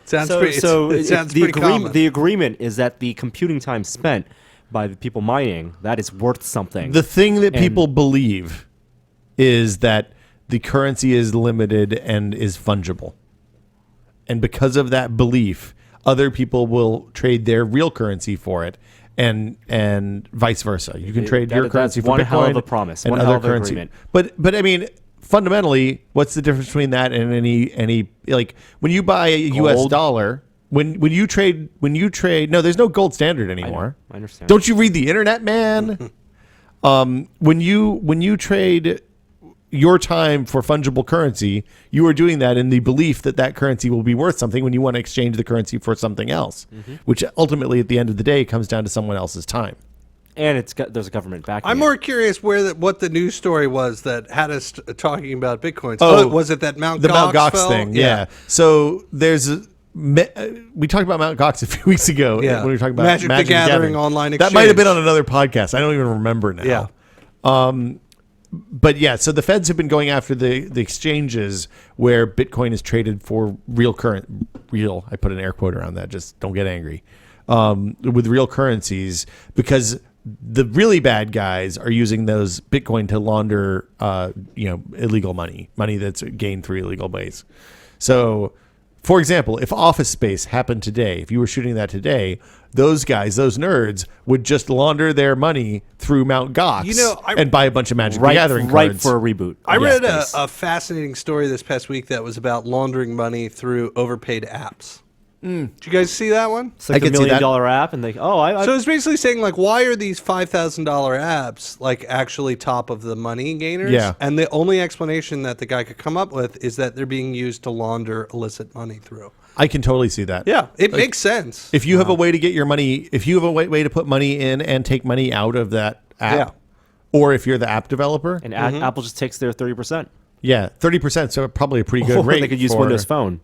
Sounds So, pretty. It sounds pretty common. the agreement is that the computing time spent by the people mining that is worth something. The thing that And- people believe is that the currency is limited and is fungible. And because of that belief, other people will trade their real currency for it and vice versa. You can trade your currency that's for one Bitcoin hell of a promise, and one other hell of an currency. agreement. But I mean, fundamentally, what's the difference between that and any like when you buy a US Gold. dollar, when you trade no, there's no gold standard anymore. I understand. Don't you read the internet, man? When you trade your time for fungible currency, you are doing that in the belief that that currency will be worth something when you want to exchange the currency for something else, which ultimately at the end of the day comes down to someone else's time. And there's a government backing. I'm it. more curious what the news story was that had us talking about Bitcoins. Oh, Was it that Mount The Gox Mount Gox fell? thing, yeah. So we talked about Mount Gox a few weeks ago Yeah. when we were talking about Magic the Gathering online That might have been exchange. on another podcast. I don't even remember now. Yeah. But yeah, so the feds have been going after the exchanges where Bitcoin is traded for real. I put an air quote around that. Just don't get angry. With real currencies, because the really bad guys are using those Bitcoin to launder, illegal money that's gained through illegal ways. So, for example, if Office Space happened today, if you were shooting that today, those guys, those nerds, would just launder their money through Mt. Gox and buy a bunch of Magic the Gathering cards. Right for a reboot. I read a fascinating story this past week that was about laundering money through overpaid apps. Did you guys see that one? It's like I a could see $1 that. million app, and So it's basically saying, like, why are these $5,000 apps like actually top of the money gainers? Yeah. And the only explanation that the guy could come up with is that they're being used to launder illicit money through. I can totally see that. Yeah, it makes sense. If you have a way to get your money, if you have a way to put money in and take money out of that app, or if you're the app developer, and Apple just takes their 30%. yeah, 30%. So probably a pretty good rate. They could use for Windows Phone.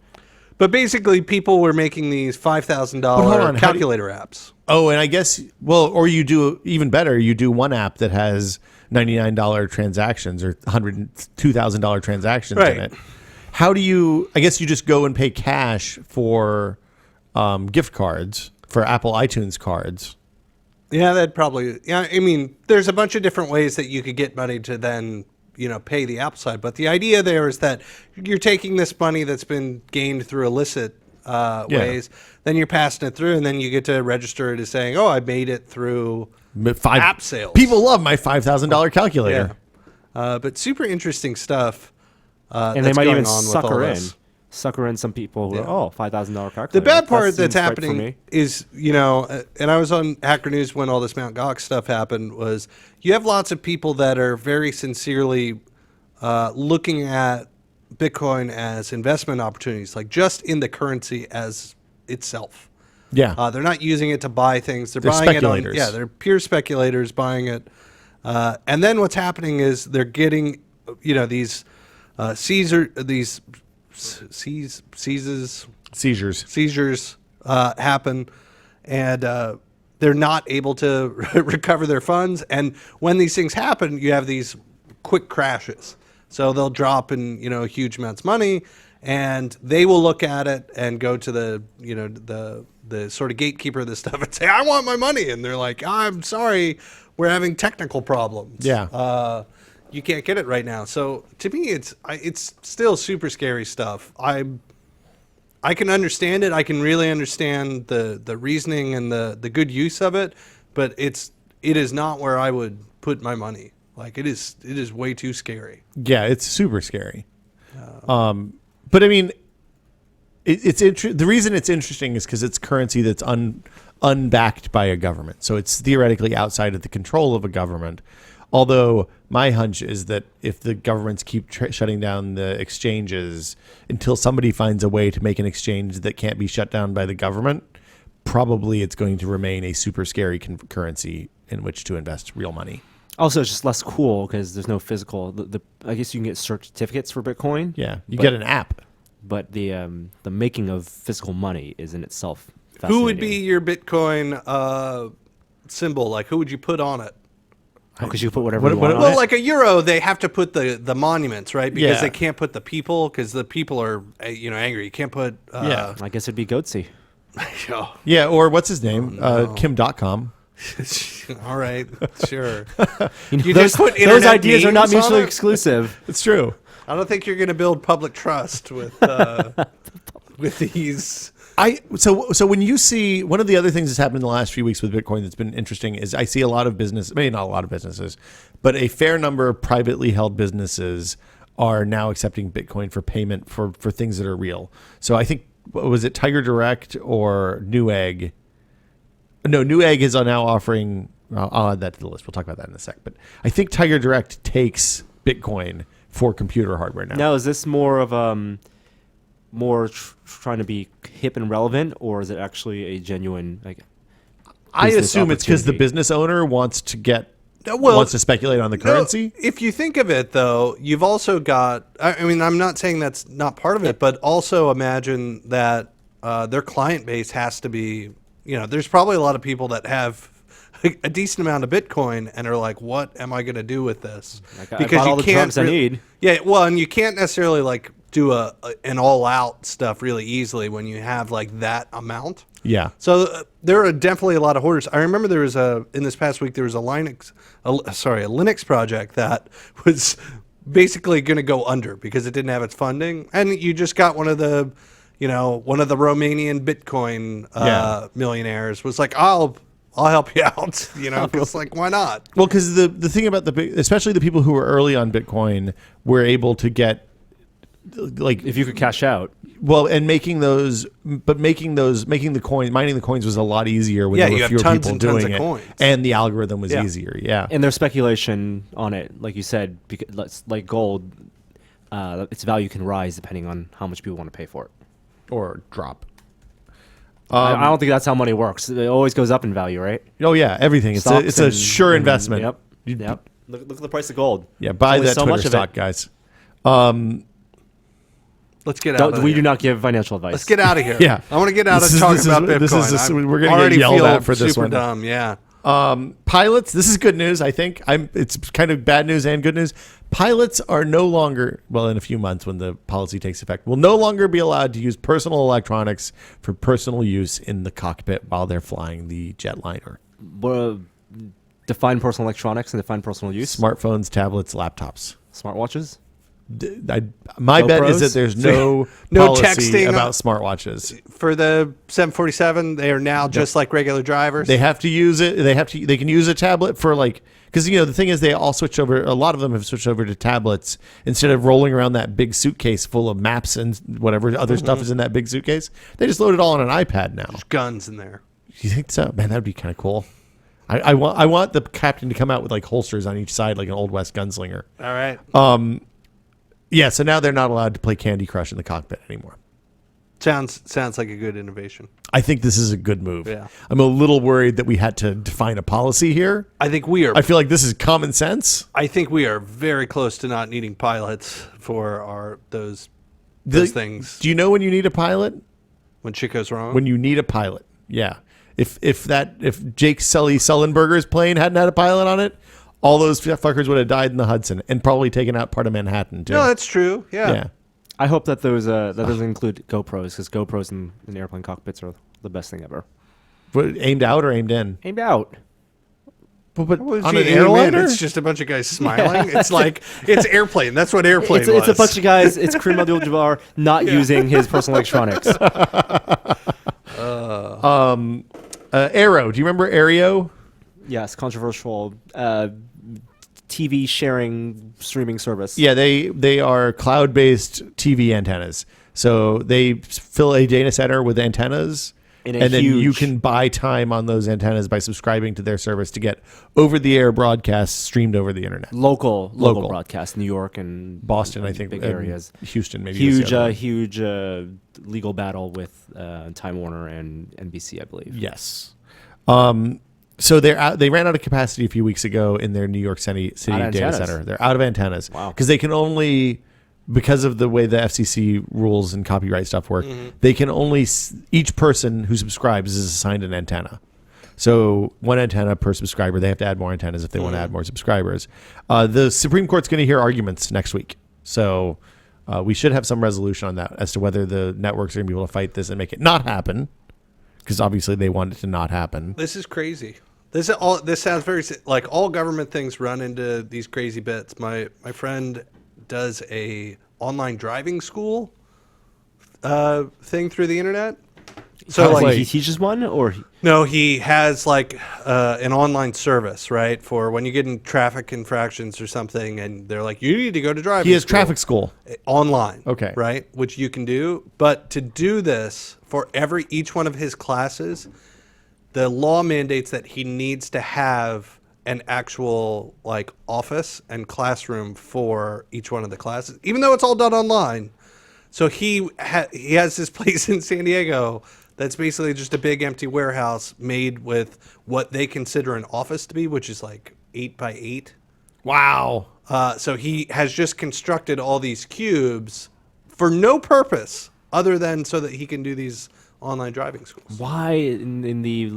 But basically, people were making these $5,000 calculator apps. Oh, and I guess, or you do even better. You do one app that has $99 transactions or $2,000 transactions in it. How do you? I guess you just go and pay cash for gift cards, for Apple iTunes cards. Yeah, that'd probably. Yeah, I mean, there's a bunch of different ways that you could get money to then, pay the Apple side. But the idea there is that you're taking this money that's been gained through illicit ways, then you're passing it through, and then you get to register it as saying, "Oh, I made it through app sales." People love my $5,000 calculator. Yeah. But super interesting stuff. And they might even sucker in some people who are, $5,000 calculator. The bad part that's happening is, and I was on Hacker News when all this Mt. Gox stuff happened, was you have lots of people that are very sincerely looking at Bitcoin as investment opportunities, like just in the currency as itself. Yeah. They're not using it to buy things. They're buying speculators. it on, they're pure speculators buying it. And then what's happening is they're getting, these seizures happen, and they're not able to recover their funds. And when these things happen, you have these quick crashes. So they'll drop in huge amounts of money, and they will look at it and go to the sort of gatekeeper of this stuff and say, "I want my money," and they're like, "I'm sorry, we're having technical problems. Yeah. You can't get it right now." So to me, it's still super scary stuff. I can understand it. I can really understand the reasoning and the good use of it, but it is not where I would put my money. Like it is way too scary. Yeah, it's super scary. But I mean, the reason it's interesting is because it's currency that's unbacked by a government, so it's theoretically outside of the control of a government. Although my hunch is that if the governments keep shutting down the exchanges until somebody finds a way to make an exchange that can't be shut down by the government, probably it's going to remain a super scary currency in which to invest real money. Also, it's just less cool because there's no physical. I guess you can get certificates for Bitcoin. Yeah, you get an app. But the making of physical money is in itself fascinating. Who would be your Bitcoin symbol? Like, who would you put on it? Because you put whatever you want on it. Well, like a euro, they have to put the monuments, right? Because Yeah. they can't put the people, because the people are angry. You can't put. Yeah. I guess it'd be Goatsy. Yeah, or what's his name? Kim.com. All right, sure. You just put those internet ideas are not memes on mutually it? exclusive. It's true. I don't think you're going to build public trust with with these. So when you see, one of the other things that's happened in the last few weeks with Bitcoin that's been interesting is I see a lot of business, maybe not a lot of businesses, but a fair number of privately held businesses are now accepting Bitcoin for payment for things that are real. So I think, was it Tiger Direct or Newegg? No, Newegg is now offering, I'll add that to the list. We'll talk about that in a sec. But I think Tiger Direct takes Bitcoin for computer hardware now. Now, is this more of trying to be hip and relevant, or is it actually a genuine I assume it's because the opportunity? business owner wants to speculate on the currency. No, if you think of it, though, you've also got. I mean, I'm not saying that's not part of it, but also imagine that their client base has to be. There's probably a lot of people that have a decent amount of Bitcoin and are like, "What am I going to do with this?" I bought all the drugs I need. Yeah, well, and you can't necessarily do an all-out stuff really easily when you have like that amount. Yeah. So there are definitely a lot of hoarders. I remember there was in this past week there was a Linux project that was basically going to go under because it didn't have its funding, and you just got one of the Romanian Bitcoin millionaires was like, I'll help you out. It's like, why not? Well, because the thing about especially the people who were early on Bitcoin were able to get like If you could cash out. well, and making the coins, mining the coins was a lot easier when Yeah, there you were have fewer tons people and tons doing of it, coins. and the algorithm was Yeah. easier. Yeah. And there's speculation on it, like you said, because like gold, its value can rise depending on how much people want to pay for it. Or drop. I don't think that's how money works. It always goes up in value, right? Oh yeah, everything. It's Stocks a and- sure investment. Yep. You- Yep. Look at the price of gold. Yeah, buy Only that so Twitter much of stock, it. guys. Let's get out of We here. do not give financial advice. Let's get out of here. Yeah. I want to get out This of is- talking this is- about Bitcoin. this is- I we're gonna get already yelled feel at for this super one. dumb. Yeah. Pilots, this is good news, I think. It's kind of bad news and good news. Pilots are no longer, well, in a few months when the policy takes effect, will no longer be allowed to use personal electronics for personal use in the cockpit while they're flying the jetliner. Define personal electronics and define personal use. Smartphones, tablets, laptops. Smartwatches. My bet is GoPros? that there's no No policy texting about smartwatches. For the 747, they are now just like regular drivers. They have to use it. They can use a tablet for like, because the thing is they all switch over. A lot of them have switched over to tablets instead of rolling around that big suitcase full of maps and whatever other stuff is in that big suitcase. They just load it all on an iPad now. There's guns in there. You think so? Man, that'd be kind of cool. I want the captain to come out with like holsters on each side like an old West gunslinger. All right. Yeah, so now they're not allowed to play Candy Crush in the cockpit anymore. Sounds like a good innovation. I think this is a good move. Yeah. I'm a little worried that we had to define a policy here. I think we are. I feel like this is common sense. I think we are very close to not needing pilots for those things. Do you know when you need a pilot? When shit goes wrong. When you need a pilot. Yeah. If Jake Sullenberger's plane hadn't had a pilot on it, all those fuckers would have died in the Hudson and probably taken out part of Manhattan too. No, that's true. Yeah. Yeah. I hope that that doesn't include GoPros, because GoPros in airplane cockpits are the best thing ever. But aimed out or aimed in? Aimed out. But What on was an he aiming at? airliner? It's just a bunch of guys smiling. It's like it's airplane. That's what airplane was. It's a bunch of guys. It's Kareem Abdul-Jabbar not using his personal electronics. Aero. Do you remember Aereo? Yes, controversial TV sharing streaming service. Yeah, they are cloud-based TV antennas. So they fill a data center with antennas, In a and then you huge- can buy time on those antennas by subscribing to their service to get over-the-air broadcasts streamed over the internet. Local Local. broadcast, New York and Boston, I think, big and areas. Houston, maybe. was the other Huge, one. legal battle with Time Warner and NBC, I believe. Yes. So they ran out of capacity a few weeks ago in their New York City Out of data antennas. center. They're out of antennas. Wow. Because they can only, because of the way the FCC rules and copyright stuff work, they can only, each person who subscribes is assigned an antenna. So one antenna per subscriber. They have to add more antennas if they want to add more subscribers. The Supreme Court's going to hear arguments next week. So we should have some resolution on that as to whether the networks are going to be able to fight this and make it not happen. Because obviously they want it to not happen. This is crazy. This sounds very like all government things run into these crazy bits. My friend does a online driving school thing through the internet. So Like, like he teaches one, or no, he has like an online service, right? For when you get in traffic infractions or something, and they're like, you need to go to driving. He has school traffic school. online. Okay. Right, which you can do, but to do this for each one of his classes, the law mandates that he needs to have an actual like office and classroom for each one of the classes, even though it's all done online. So he has this place in San Diego that's basically just a big empty warehouse made with what they consider an office to be, which is like 8 by 8. Wow. So he has just constructed all these cubes for no purpose other than so that he can do these online driving schools. why in the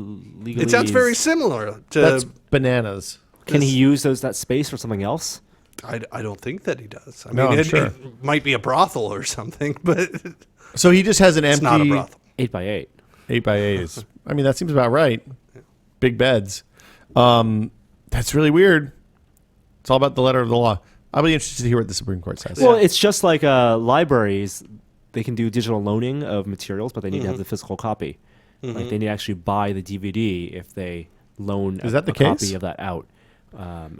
legal? It sounds very similar to. That's bananas. Can he use that space for something else? I don't think that he does. I No, mean, I'm sure. it might be a brothel or something, but So he just has an it's empty not a brothel. 8x8. 8x8. I mean, that seems about right. Big beds. That's really weird. It's all about the letter of the law. I'll be interested to hear what the Supreme Court says. Well, it's just like libraries. They can do digital loaning of materials, but they need to have the physical copy. Like they need to actually buy the DVD if they loan Is that the a copy case? of that out.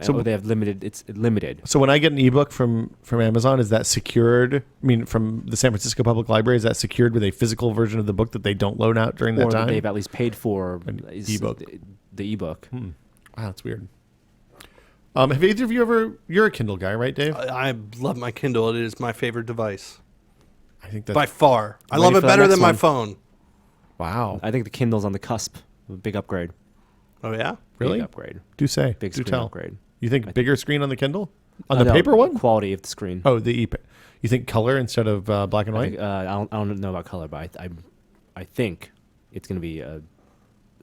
So- Or they have limited. It's limited. So when I get an ebook from Amazon, is that secured? I mean, from the San Francisco Public Library, is that secured with a physical version of the book that they don't loan out during that Or time? they've at least paid for ebook. The ebook. Wow, that's weird. Have either of you ever? You're a Kindle guy, right, Dave? I love my Kindle. It is my favorite device I think that's by far. I Ready love it for the better next than my one? phone. wow. I think the Kindle's on the cusp of a big upgrade. Oh yeah. Really? Big upgrade. Do say. Big Do screen tell. upgrade. You think bigger screen on the Kindle? On the No, paper one? Quality of the screen. Oh, the you think color instead of black and I, white? think, I don't know about color, but I think it's going to be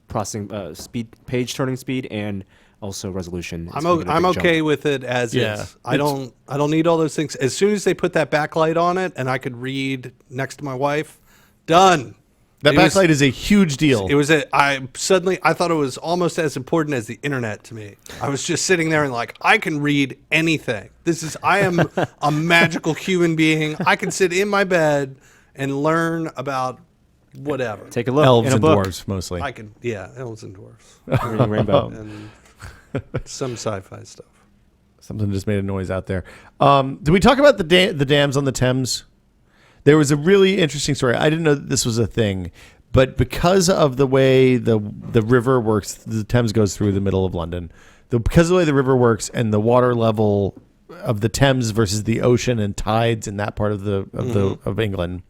processing speed, page turning speed, and also resolution. It's gonna get a I'm big okay jump. with it as Yeah. is. I don't need all those things. As soon as they put that backlight on it and I could read next to my wife, done. That It was- backlight is a huge deal. It was I thought it was almost as important as the internet to me. I was just sitting there and like, I can read anything. I am a magical human being. I can sit in my bed and learn about whatever. Take a look Elves in a and book. dwarves mostly. I could, yeah, elves and dwarfs Reading Rainbow. and some sci-fi stuff. Something just made a noise out there. Did we talk about the dams on the Thames? There was a really interesting story. I didn't know that this was a thing, but because of the way the river works, the Thames goes through the middle of London. Because of the way the river works and the water level of the Thames versus the ocean and tides in that part of of England,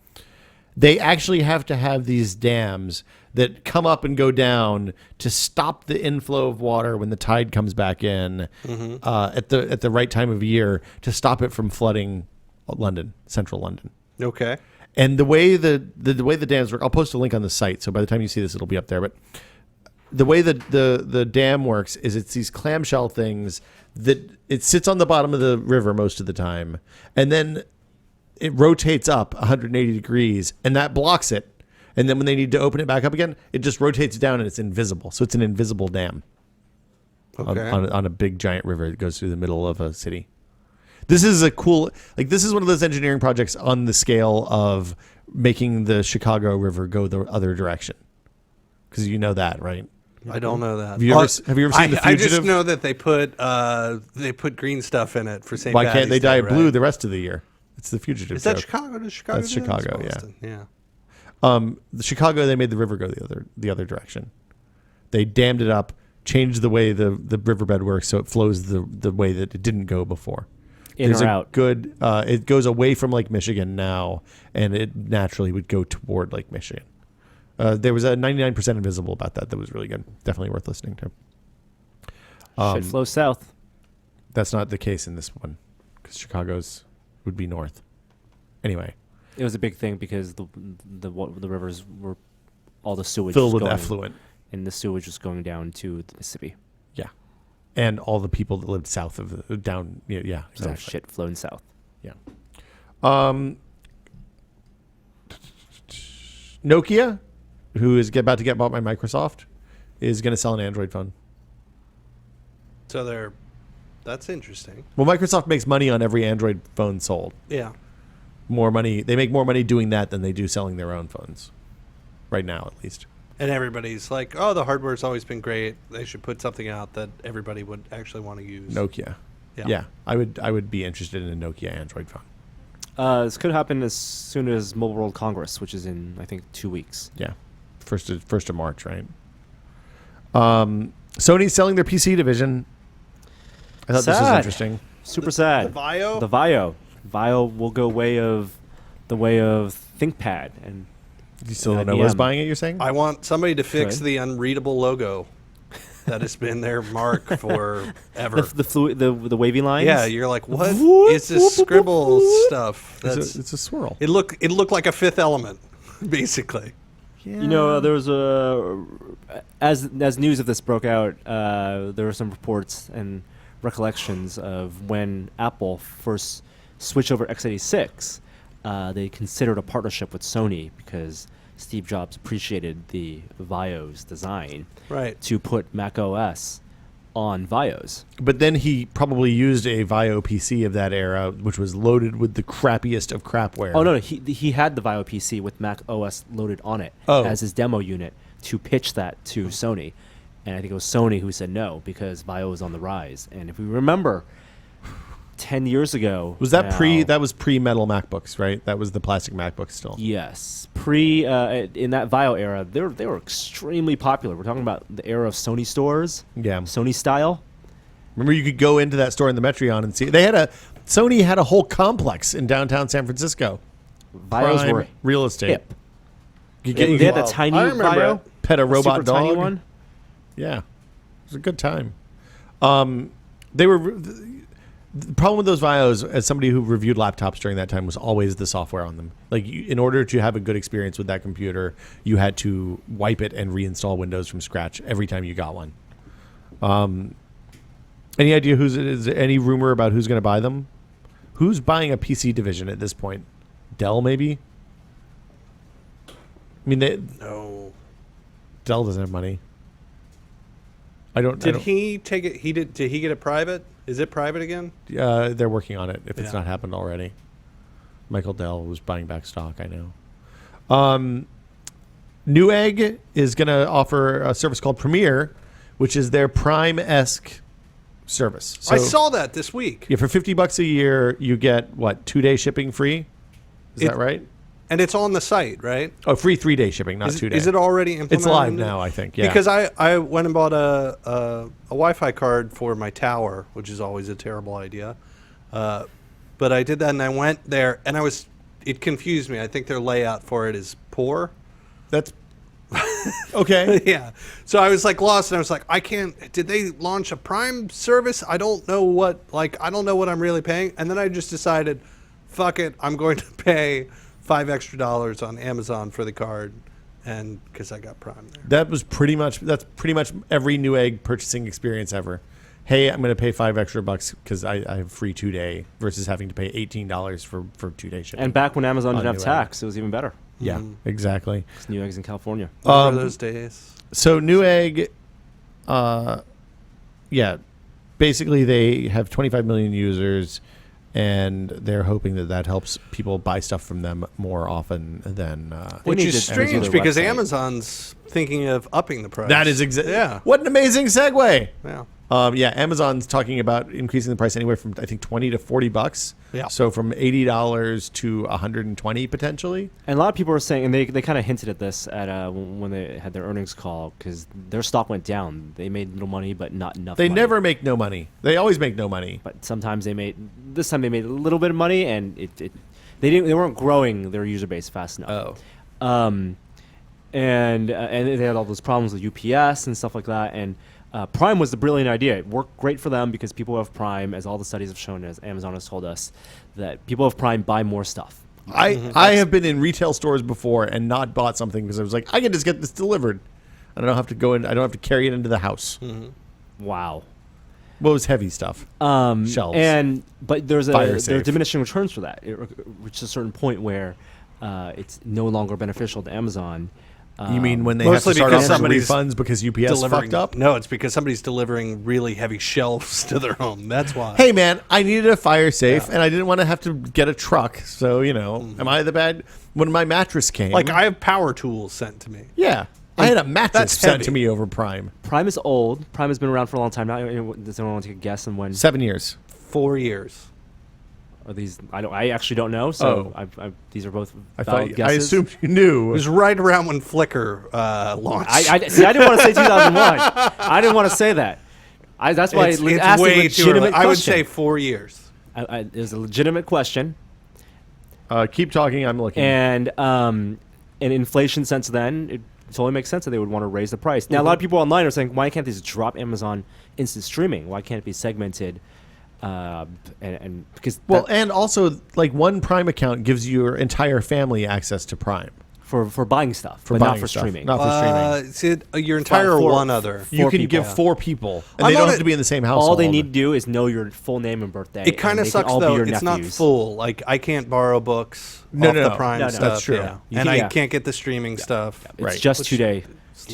they actually have to have these dams that come up and go down to stop the inflow of water when the tide comes back in at the right time of year to stop it from flooding London, central London. Okay. And the way the way the dams work, I'll post a link on the site, so by the time you see this, it'll be up there. But the way that the dam works is it's these clamshell things that it sits on the bottom of the river most of the time, and then it rotates up 180 degrees, and that blocks it. And then when they need to open it back up again, it just rotates down and it's invisible. So it's an invisible dam Okay. on a big giant river that goes through the middle of a city. This is a cool, this is one of those engineering projects on the scale of making the Chicago River go the other direction. Because you know that, right? I don't know that. Have you ever seen The I just Fugitive? know that they put green stuff in it for St. Why can't they Patty's dye Day, blue right? the rest of the year? It's the Fugitive. Is that joke. Chicago? Does Chicago? That's do that? It's Chicago, yeah. Boston, yeah. The Chicago, they made the river go the other direction. They dammed it up, changed the way the riverbed works so it flows the way that it didn't go before. In There's or a out. good. It goes away from Lake Michigan now, and it naturally would go toward Lake Michigan. There was a 99% invisible about that was really good. Definitely worth listening to. Should flow south. That's not the case in this one, because Chicago's would be north. Anyway, It was a big thing because the rivers were all the sewage filled was with going, effluent. and the sewage was going down to the Mississippi. Yeah, and all the people that lived south of down. Yeah, So exactly. shit flowing south. Yeah. Nokia, who is about to get bought by Microsoft, is going to sell an Android phone. So that's interesting. Well, Microsoft makes money on every Android phone sold. Yeah. More money. They make more money doing that than they do selling their own phones. Right now, at least. And everybody's like, oh, the hardware's always been great. They should put something out that everybody would actually want to use. Nokia. Yeah. I would be interested in a Nokia Android phone. This could happen as soon as Mobile World Congress, which is in, I think, 2 weeks. Yeah. First of March, right? Sony's selling their PC division. I thought this was Sad. interesting. Super sad. The Vio? The Vio. Vio will go the way of ThinkPad, and You still don't know who's IBM. buying it, you're saying? I want somebody to fix Good. the unreadable logo that has been their mark forever. the wavy lines. Yeah, you're like, what Whoop, is this whoop, whoop, scribble whoop. stuff? That's It's a swirl. it looked like a Fifth Element, basically. Yeah. You know, there was as news of this broke out, there were some reports and recollections of when Apple first switched over x86. They considered a partnership with Sony because Steve Jobs appreciated the VAIOS design Right. to put Mac OS on VAIOS. But then he probably used a VAIO PC of that era, which was loaded with the crappiest of crapware. Oh no, he had the VAIO PC with Mac OS loaded on it Oh. as his demo unit to pitch that to Sony, and I think it was Sony who said no because VAIO was on the rise. And if we remember, 10 years ago, Was that now- That was pre-metal MacBooks, right? That was the plastic MacBook still. Yes, in that VAIO era, they were extremely popular. We're talking about the era of Sony stores, Yeah. Sony style. Remember, you could go into that store in the Metreon and see. Sony had a whole complex in downtown San Francisco. VAIOs Prime were real estate. hip. You They could had the Wow. tiny I remember VAIO, it. pet a robot super tiny dog. one. Yeah, it was a good time. They were. The problem with those VAIOs, as somebody who reviewed laptops during that time, was always the software on them. Like, in order to have a good experience with that computer, you had to wipe it and reinstall Windows from scratch every time you got one. Any idea is there any rumor about who's going to buy them? Who's buying a PC division at this point? Dell, maybe? I mean, No. Dell doesn't have money. I don't. Did he take it? Did he get it private? Is it private again? They're working on it. If it's Yeah. not happened already, Michael Dell was buying back stock. I know. Newegg is going to offer a service called Premier, which is their Prime-esque service. So, I saw that this week. yeah, for $50 a year, you get what, 2-day shipping free? Is that right? And it's on the site, right? Oh, free 3-day shipping, not Is, 2-day. is it already implemented? It's live in it? now, I think. Yeah. Because I went and bought a Wi-Fi card for my tower, which is always a terrible idea. But I did that, and I went there, and it confused me. I think their layout for it is poor. That's okay. Yeah. So I was like lost, and I was like, I can't. Did they launch a Prime service? I don't know what. I don't know what I'm really paying. And then I just decided, fuck it, I'm going to pay $5 extra on Amazon for the card, and because I got Prime there. That's pretty much every Newegg purchasing experience ever. Hey, I'm going to pay $5 extra because I have free 2-day versus having to pay $18 for 2-day shipping. And back when Amazon didn't have Newegg. tax, it was even better. Yeah, exactly. It's Neweggs in California. Remember those days? So Newegg, basically they have 25 million users, and they're hoping that helps people buy stuff from them more often than. Which need is to do strange their because website. Amazon's thinking of upping the price. That is exactly. Yeah. What an amazing segue. Yeah. Amazon's talking about increasing the price anywhere from I think $20 to $40. Yeah. So from $80 to $120 potentially. And a lot of people are saying, and they kind of hinted at this at when they had their earnings call, because their stock went down. They made little money, but not enough. They money. never make no money. They always make no money. But sometimes they made. This time they made a little bit of money, and they weren't growing their user base fast enough. And they had all those problems with UPS and stuff like that. And Prime was the brilliant idea. It worked great for them because people who have Prime, as all the studies have shown, as Amazon has told us, that people who have Prime buy more stuff. I have been in retail stores before and not bought something because I was like, I can just get this delivered. I don't have to go in. I don't have to carry it into the house. Wow. What was heavy stuff? Shelves. But there Fire are safe. diminishing returns for that. It reaches a certain point where it's no longer beneficial to Amazon. You mean when they have Mostly to start because offering somebody's refunds because UPS fucked up? No, it's because somebody's delivering really heavy shelves to their home. That's why. Hey man, I needed a fire safe and I didn't want to have to get a truck. So am I the bad? When my mattress came, Like I have power tools sent to me. yeah, I had a mattress That's sent heavy. to me over Prime. Prime is old. Prime has been around for a long time now. Does anyone want to take a guess on when? 7 years. 4 years. Are these? I actually don't know. So these are both I valid thought. guesses. I assumed you It knew. was right around when Flickr launched. See, I didn't want to say 2001. I didn't want to say that. That's why it's I asked a way too early. legitimate I would question. say 4 years. It was a legitimate question, Keep talking. I'm looking. and in inflation since then, it totally makes sense that they would want to raise the price. Now, a lot of people online are saying, why can't they just drop Amazon instant streaming? Why can't it be segmented? And because and also like one Prime account gives your entire family access to Prime. for buying stuff, For but buying not for stuff, streaming. not for streaming. It's your entire four- one other. You four can people. give 4 people, and I'm they don't on have it- to be in the same household. All they need to do is know your full name and birthday. It kind and of they can sucks all be though. your It's not nephews. full. Like I can't borrow books No, off no, the no. Prime No, no. stuff. That's true. Yeah. You And can- I yeah. can't get the streaming stuff. It's Right. just Which 2-day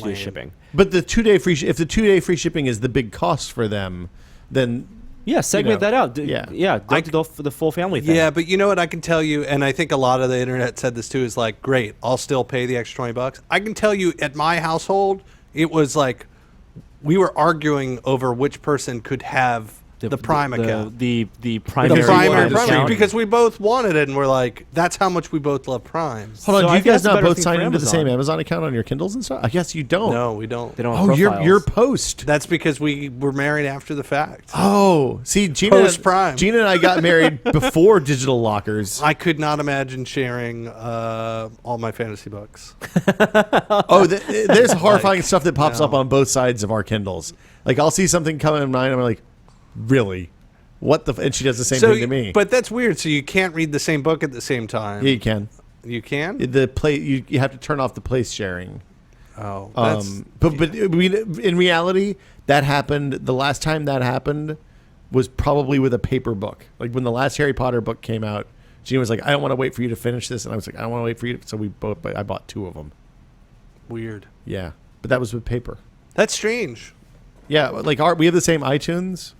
lame. shipping. But the 2-day free, if the 2-day free shipping is the big cost for them, then Yeah, segment know, that out. yeah. Don't do the full family thing. Yeah, but you know what I can tell you, and I think a lot of the internet said this too, is like, great, I'll still pay the extra $20. I can tell you at my household, it was like we were arguing over which person could have the Prime account. The primary, Because Primary, wanted account. account. because we both wanted it, and we're like, that's how much we both love Prime. hold on. So Do I you think guys that's a not better both thing sign for into the same Amazon. Amazon account on your Kindles and stuff? I guess you don't. No, we don't. They don't have Oh, profiles. you're post. That's because we were married after the fact. Oh, see, Gina, Post-Prime. Gina and I got married before digital lockers. I could not imagine sharing all my fantasy books. Oh, there's horrifying stuff that pops up on both sides of our Kindles. Like I'll see something come in mine, and I'm like, really? What the? And she does the same thing to me. But that's weird. So you can't read the same book at the same time. yeah, you can. You can? The play you have to turn off the place sharing. Oh, that's, But in reality, that happened. The last time that happened was probably with a paper book. Like when the last Harry Potter book came out, Gina was like, "I don't want to wait for you to finish this," and I was like, "I don't want to wait for you." So I bought 2 of them. weird. Yeah, but that was with paper. That's strange. Yeah, like we have the same iTunes.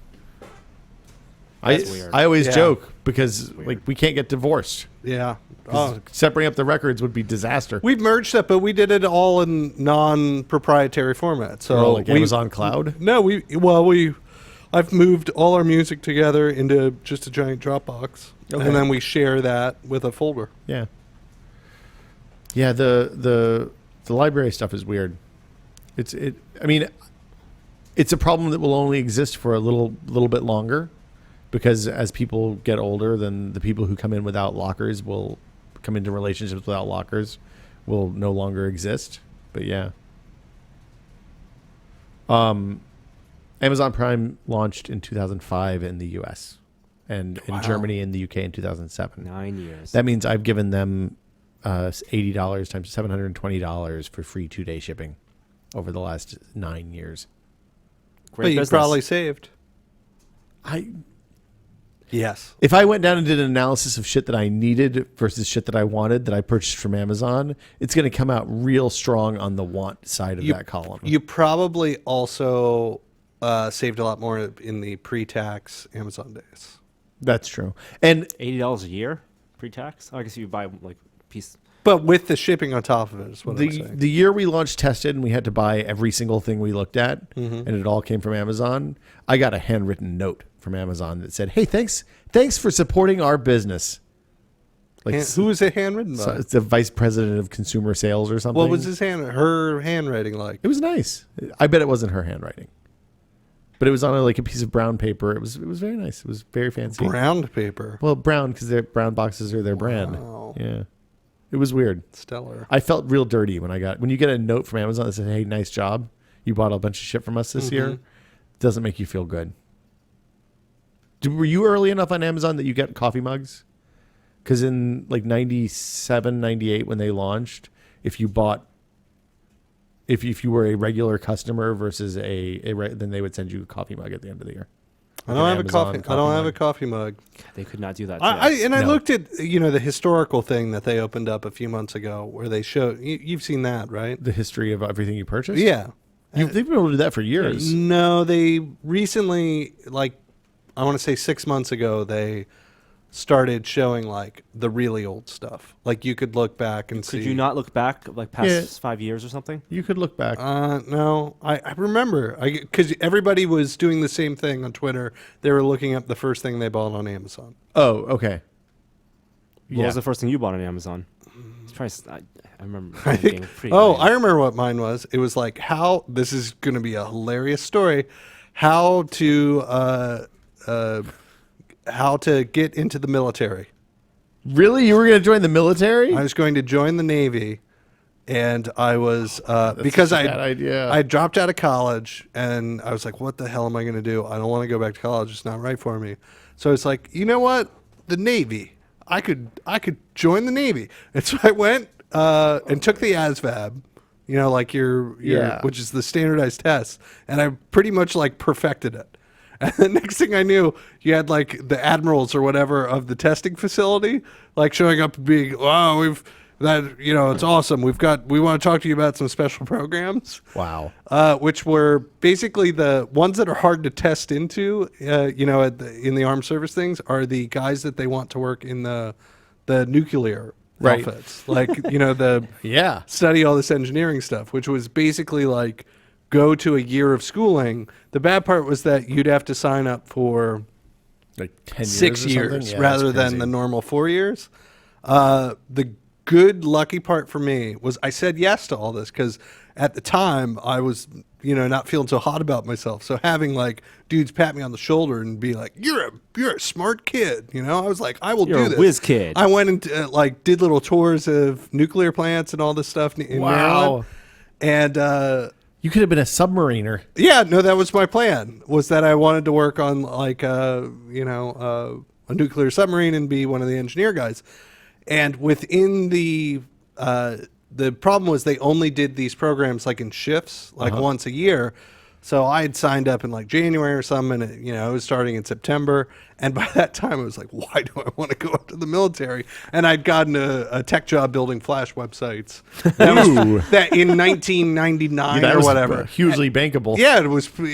That's weird. I always Yeah. joke because like we can't get divorced. Yeah. Oh, Separating up the records would be disaster. we've merged that, but we did it all in non-proprietary format. So Or like we- Amazon Cloud. No, I've moved all our music together into just a giant Dropbox, Okay. and then we share that with a folder. Yeah. Yeah, the library stuff is weird. I mean, it's a problem that will only exist for a little bit longer, because as people get older, then the people who come in without lockers will come into relationships without lockers will no longer exist. But yeah. Amazon Prime launched in 2005 in the US and in Germany and the UK in 2007. 9 years. That means I've given them $80 times $720 for free 2-day shipping over the last 9 years. Great But you business. probably saved. Yes. If I went down and did an analysis of shit that I needed versus shit that I wanted that I purchased from Amazon, it's going to come out real strong on the want side of that column. You probably also saved a lot more in the pre-tax Amazon days. That's true. And $80 a year pre-tax. I guess you buy like a piece. But with the shipping on top of it is what I'm saying. the year we launched Tested and we had to buy every single thing we looked at, and it all came from Amazon, I got a handwritten note from Amazon that said, "Hey, thanks for supporting our business." Like Who was it handwritten by? so it's the vice president of consumer sales or something. What was her handwriting like? It was nice. I bet it wasn't her handwriting, but it was on like a piece of brown paper. It was very nice. It was very fancy. Brown paper. Well, brown because their brown boxes are their brand. Wow. Yeah, it was weird. Stellar. I felt real dirty when you get a note from Amazon that says, "Hey, nice job. You bought a bunch of shit from us this year." It doesn't make you feel good. Were you early enough on Amazon that you get coffee mugs? Because in like 97, 98 when they launched, if you were a regular customer versus then they would send you a coffee mug at the end of the year. I Like don't an have a Amazon coffee. I don't have a mug. coffee mug. They could not do that. I today. No. looked at the historical thing that they opened up a few months ago where they showed. You've seen that, right? The history of everything you purchased? Yeah. They've been able to do that for years. No, they recently, like, I want to say 6 months ago, they started showing like the really old stuff. Like you could look back and see. Could you not look back like past Yeah. 5 years or something? You could look back. No, I remember because everybody was doing the same thing on Twitter. They were looking up the first thing they bought on Amazon. Oh, okay. What was the first thing you bought on Amazon? It's probably, I remember. I being think. pretty Oh, late. I remember what mine was. It was like how this is going to be a hilarious story. How to get into the military. Really? You were going to join the military? I was going to join the Navy, and I was because such a bad idea. I dropped out of college, and I was like, "What the hell am I going to do? I don't want to go back to college. It's not right for me." So it's like, you know what? The Navy. I could join the Navy, and so I went and took the ASVAB, like your Yeah. which is the standardized test, and I pretty much like perfected it. And the next thing I knew, you had like the admirals or whatever of the testing facility, like showing up and being, wow, it's awesome. We want to talk to you about some special programs. Wow. Which were basically the ones that are hard to test into, in the armed service things are the guys that they want to work in the nuclear Right. outfits. Like, the Yeah. study all this engineering stuff, which was basically like go to a year of schooling. The bad part was that you'd have to sign up for Like 10 years 6 or years something? Yeah, rather that's than crazy. the normal 4 years. The good lucky part for me was I said yes to all this because at the time I was not feeling so hot about myself, so having like dudes pat me on the shoulder and be like, you're a smart kid, I was like, I will You're do a this. whiz kid. I went and did little tours of nuclear plants and all this stuff in Wow. Maryland, and You could have been a submariner. yeah, no, that was my plan. Was that I wanted to work on like a nuclear submarine and be one of the engineer guys. And within the problem was they only did these programs like in shifts, like once a year. So I had signed up in like January or something, and it was starting in September. And by that time, I was like, why do I want to go into the military? And I'd gotten a tech job building Flash websites. That in 1999 That or was whatever. hugely bankable. Yeah, it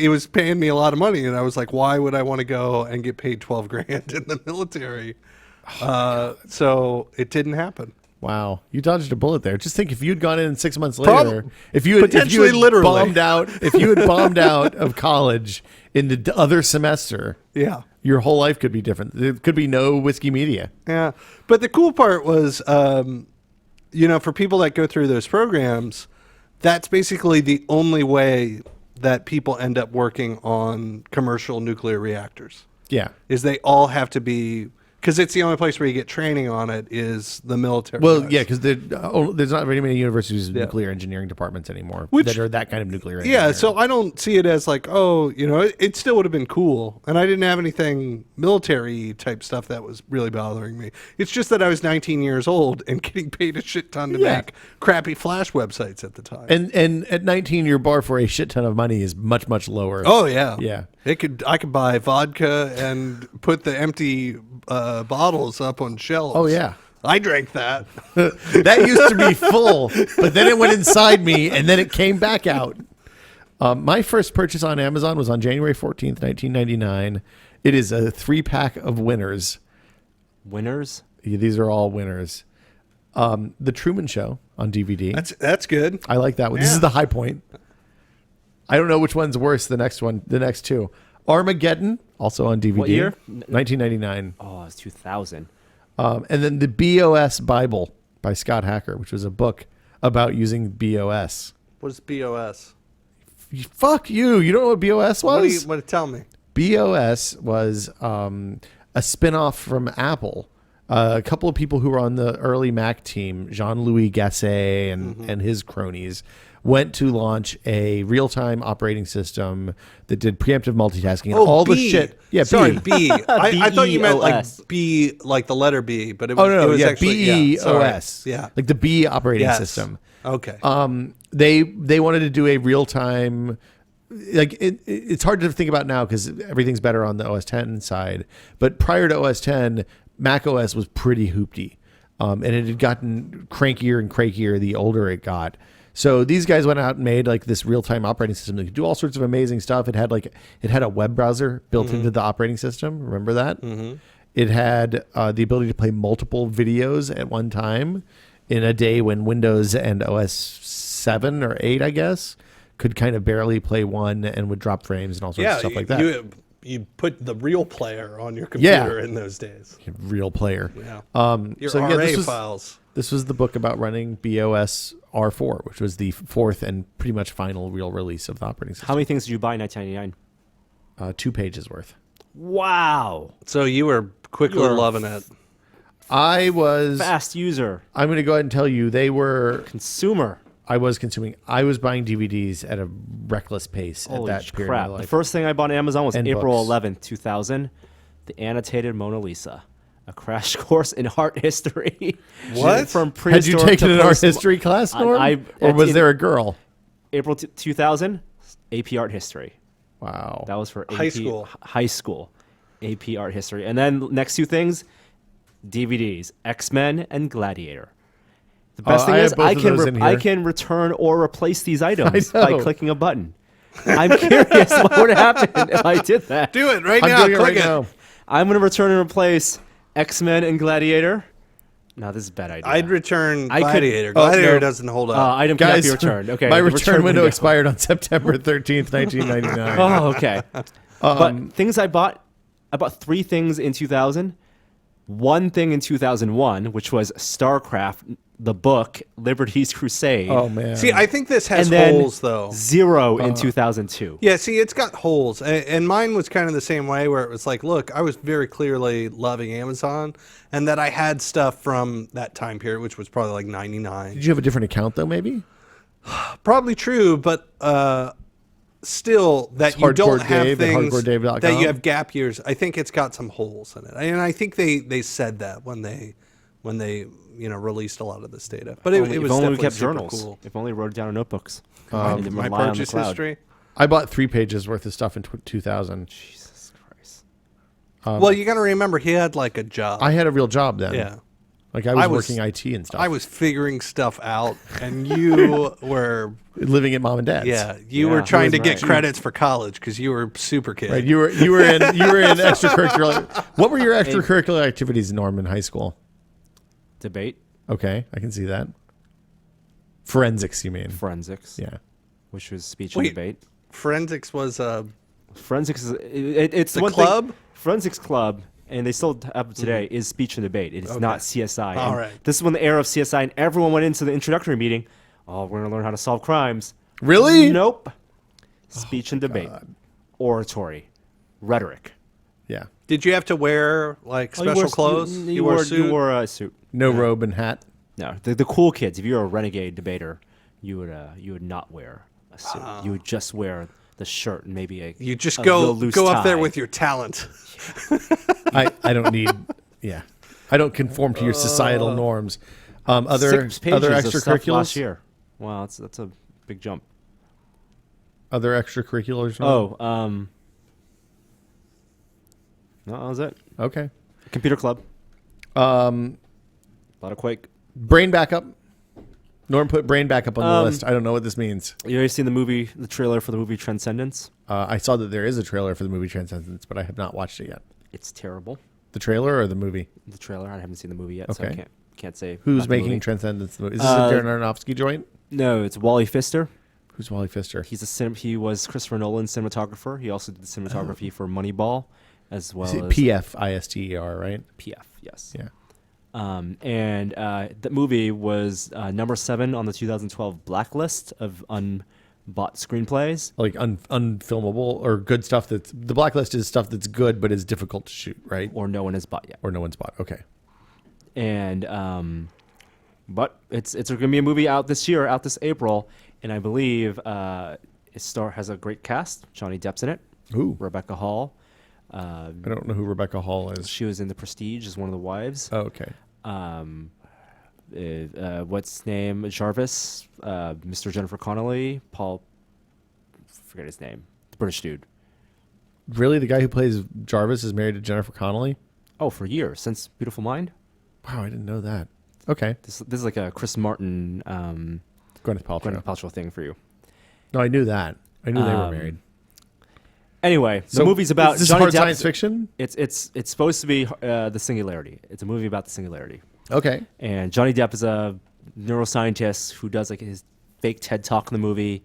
was paying me a lot of money, and I was like, why would I want to go and get paid $12,000 in the military? So it didn't happen. Wow, you dodged a bullet there. Just think, if you'd gone in 6 months later, if you Potentially, had literally. bombed out, if you had bombed out of college in the other semester, Yeah. your whole life could be different. There could be no Whiskey Media. Yeah. But the cool part was, for people that go through those programs, that's basically the only way that people end up working on commercial nuclear reactors, Yeah. is they all have to be, because it's the only place where you get training on it is the military. Well, guys. yeah, because there's not very many universities with Yeah. nuclear engineering departments anymore Which- that are that kind of nuclear engineering. Yeah, so I don't see it as like, it still would have been cool. And I didn't have anything military type stuff that was really bothering me. It's just that I was 19 years old and getting paid a shit ton to Yeah. make crappy Flash websites at the time. And at 19, your bar for a shit ton of money is much, much lower. Oh yeah, Yeah. I could buy vodka and put the empty bottles up on shelves. Oh, yeah. I drank that. That used to be full, but then it went inside me, and then it came back out. My first purchase on Amazon was on January 14th, 1999. It is a 3-pack of Winners. Winners? Yeah, these are all Winners. The Truman Show on DVD. That's good. I like that one. This Yeah. is the high point. I don't know which one's worse. The next two. Armageddon, also on DVD. What year? 1999. Oh, it's 2000. And then the BOS Bible by Scott Hacker, which was a book about using BOS. What is BOS? Fuck you. You don't know what BOS was? Tell me? BOS was a spin-off from Apple. A couple of people who were on the early Mac team, Jean-Louis Gasset and his cronies, went to launch a real-time operating system that did preemptive multitasking and all the shit. Yeah, Sorry, B. B. I thought you meant like BEOS. B, like the letter B, but it was, Oh, no, it was yeah, actually BEOS. Yeah. Like the B operating Yes. system. Okay. They wanted to do a real-time, like it's hard to think about now because everything's better on the OS 10 side, but prior to OS 10, Mac OS was pretty hoopty, and it had gotten crankier and crankier the older it got. So these guys went out and made like this real-time operating system that could do all sorts of amazing stuff. It had a web browser built into the operating system. Remember that? Mm-hmm. It had the ability to play multiple videos at one time in a day when Windows and OS 7 or 8, I guess, could kind of barely play one and would drop frames and all sorts of stuff like that. You put the real player on your computer in those days. Real player. Yeah. Your So, RA yeah, files. This was the book about running BOS R4, which was the fourth and pretty much final real release of the operating system. How many things did you buy in 1999? 2 pages worth. Wow. So you were quickly You were loving it. I was. Fast user. I'm going to go ahead and tell you Consumer. I was consuming. I was buying DVDs at a reckless pace at Holy that period crap. of my The life. first thing I bought on Amazon was And April books. 11th, 2000. The annotated Mona Lisa. a crash course in art history. What? From Had you prehistoric taken to an art post- history class, Norm? Or was there a girl? April 2000, AP art history. Wow. That was for AP, High school. High school, AP art history. And then next two things, DVDs, X-Men and Gladiator. The best thing I is have both of those in I here. can return or replace these items I by know. clicking a button. I'm curious what would happen if I did that. Do it right I'm now. doing it Click right now. I'm going to return and replace X-Men and Gladiator. No, this is a bad idea. I'd return I could- Gladiator. Oh, Gladiator no. doesn't hold up. item cannot Guys, be returned. Okay, my the return window expired on September 13th, 1999. Oh, okay. But things I bought 3 things in 2000. One thing in 2001, which was StarCraft, the book, Liberty's Crusade. Oh, man. See, I think this has and then holes, though. 0 in 2002. Yeah, see, it's got holes. And mine was kind of the same way where it was like, look, I was very clearly loving Amazon and that I had stuff from that time period, which was probably like 99. Did you have a different account, though, maybe? Probably true, but still, that It's you don't Hardcore have Dave at things hardcoredave.com? that you have gap years. I think it's got some holes in it. And I think they said that when they released a lot of this data. But it was if only definitely we kept super journals. cool. If only we wrote it down in notebooks. My And then rely on the purchase cloud. history. I bought 3 pages worth of stuff in 2000. Jesus Christ. Well, you got to remember, he had like a job. I had a real job then. Yeah. Like I was, I was- working IT and stuff. I was figuring stuff out, and you were, living at mom and dad's. you Yeah, were he trying was to get right. credits for college because you were a super kid. Right. You were in extracurricular. What were your extracurricular activities, Norm, in high school? Debate, Okay, I can see that. Forensics, you mean? forensics, Yeah. which was speech Wait. and debate. Forensics was Forensics is it's The one club? thing. Forensics club, and they still have it today. Is speech and debate. It's not CSI. All And right. This is when the era of CSI, and everyone went into the introductory meeting. Oh, we're gonna learn how to solve crimes. Really? Nope. Speech and debate, oratory, rhetoric. Yeah. Did you have to wear like Oh, you special wore- clothes? You, wore a wore, suit? you wore a suit. No robe and hat. No, the cool kids. If you were a renegade debater, you would not wear a suit. You would just wear the shirt and maybe a You just a go real loose up there tie. with your talent. I don't need. Yeah. I don't conform to your societal norms. Other 6 pages other of stuff last extracurriculars. year. Wow, that's a big jump. Other extracurriculars. Norm? Oh, no, that was it. Okay. Computer club. Um, A lot of Quake. brain backup. Norm put brain backup on the list. I don't know what this means. You already seen the trailer for the movie Transcendence? I saw that there is a trailer for the movie Transcendence, but I have not watched it yet. It's terrible. The trailer or the movie? The trailer. I haven't seen the movie yet, so I Okay. can't say. Who's about the making movie. Transcendence? The movie? Is this a Darren Aronofsky joint? No, it's Wally Pfister. Who's Wally Pfister? He was Christopher Nolan's cinematographer. He also did the cinematography for Moneyball, as well Is it as PFISTER, right? PF. Yes. Yeah. And the movie was number 7 on the 2012 blacklist of unbought screenplays. Like unfilmable or good stuff that's the blacklist is stuff that's good but is difficult to shoot, right? Or no one has bought yet. Or no one's bought. Okay. And but it's going to be a movie out this year, out this April, and I believe it has a great cast. Johnny Depp's in it. Ooh. Rebecca Hall. I don't know who Rebecca Hall is. She was in The Prestige as one of the wives. Oh, okay. What's his name? Jarvis, Mr. Jennifer Connelly, Paul. Forget his name. The British dude. Really, the guy who plays Jarvis is married to Jennifer Connelly? Oh, for years since Beautiful Mind. Wow, I didn't know that. Okay. This is like a Chris Martin, Gwyneth Paltrow. Gwyneth Paltrow thing for you. No, I knew that. I knew they were married. Anyway, So the movie's about is this Johnny hard Depp. science fiction? It's supposed to be the Singularity. It's a movie about the Singularity. Okay. And Johnny Depp is a neuroscientist who does like his fake TED talk in the movie,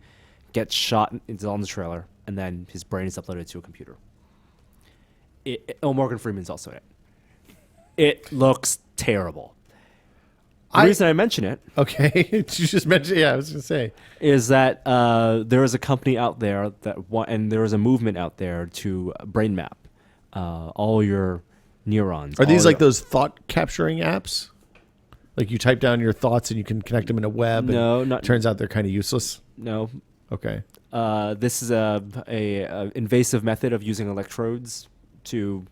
gets shot. It's all in the trailer, and then his brain is uploaded to a computer. Morgan Freeman's also in it. It looks terrible. The reason I mention it Okay. You just mentioned, yeah, I was going to say. is that there is a company out there and there is a movement out there to brain map all your neurons. Are these all like those thought capturing apps? Like you type down your thoughts and you can connect them in a web? No, and not- Turns out they're kind of useless. No, Okay. this is a invasive method of using electrodes to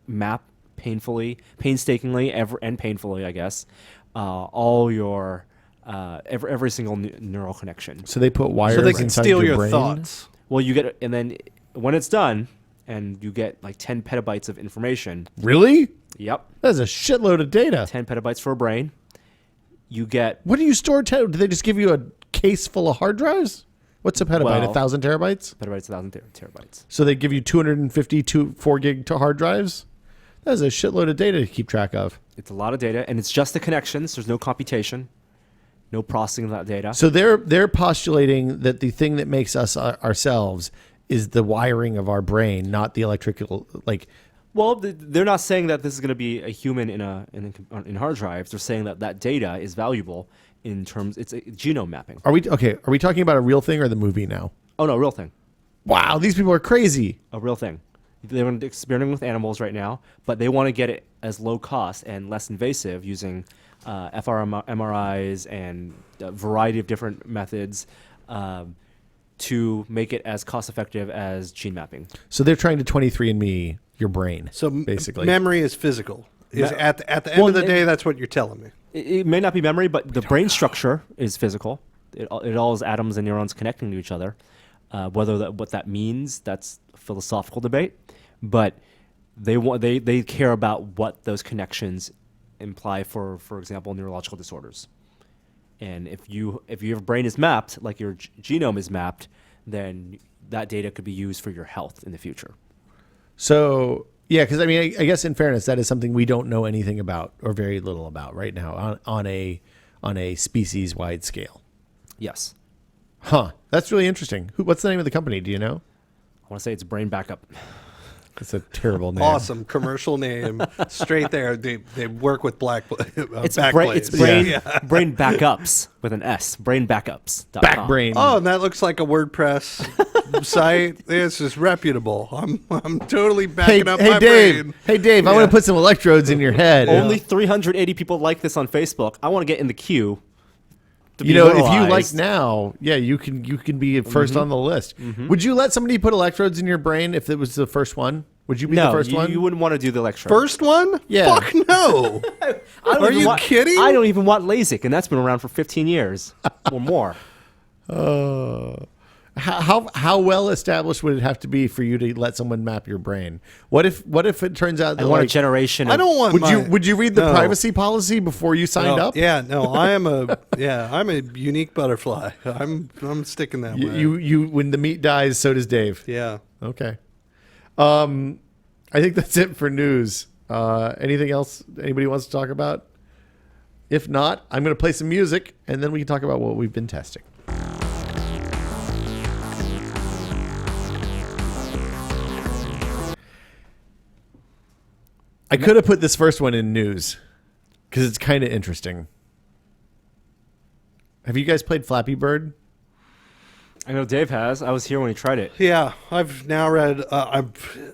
map painstakingly, and painfully, I guess, all your every single neural connection. So they put wires So they can inside steal your your brain? thoughts. Well, you get, and then when it's done, and you get like 10 petabytes of information. Really? Yep, That's a shitload of data. 10 petabytes for a brain. You get What do you store? Do they just give you a case full of hard drives? What's a petabyte? Well- 1,000 terabytes? petabytes, 1,000 terabytes. So they give you 252 4 gig to hard drives? That's a shitload of data to keep track of. It's a lot of data, and it's just the connections. There's no computation, no processing of that data. So they're postulating that the thing that makes us ourselves is the wiring of our brain, not the electrical. Like, Well, they're not saying that this is going to be a human in hard drives. They're saying that data is valuable in terms. It's a genome mapping. are we talking about a real thing or the movie now? Oh no, real thing, Wow, these people are crazy. a real thing. They're experimenting with animals right now, but they want to get it as low cost and less invasive using fMRIs and a variety of different methods to make it as cost effective as gene mapping. So they're trying to 23andMe your brain. So basically, memory is physical. At the end Well, of the and- day, that's what you're telling me. It may not be memory, but the brain structure is physical. It all is atoms and neurons connecting to each other. What that means, that's a philosophical debate. But they care about what those connections imply for example, neurological disorders. And if your brain is mapped, like your genome is mapped, then that data could be used for your health in the future. So yeah, because I mean, I guess in fairness, that is something we don't know anything about or very little about right now on a species wide scale. Yes. Huh? That's really interesting. What's the name of the company? Do you know? I want to say it's brain backup. It's a terrible name. Awesome commercial name, straight there. They work with It's Backblaze. brain brain backups with an S. Brainbackups.com. Backbrain. Oh, and that looks like a WordPress site. This is reputable. I'm totally backing up my Dave. brain. Hey Dave, I want to put some electrodes in your head. Only 380 people like this on Facebook. I want to get in the queue. You know, if you like immortalized. now, yeah, you can be 1st on the list. Would you let somebody put electrodes in your brain if it was the first one? Would you be the No, first one? you wouldn't want to do the lecture. First one? Yeah. Fuck no. Are you kidding? I don't even want LASIK, and that's been around for 15 years or more. How well established would it have to be for you to let someone map your brain? What if it turns out I that want a like, generation. I don't want. would you read the No. privacy policy before you signed No, up? Yeah, no, I'm a unique butterfly. I'm sticking that way. You when the meat dies, so does Dave. Yeah. Okay. I think that's it for news. Anything else anybody wants to talk about? If not, I'm going to play some music and then we can talk about what we've been testing. I could have put this first one in news because it's kind of interesting. Have you guys played Flappy Bird? I know Dave has. I was here when he tried it. Yeah, I've now read.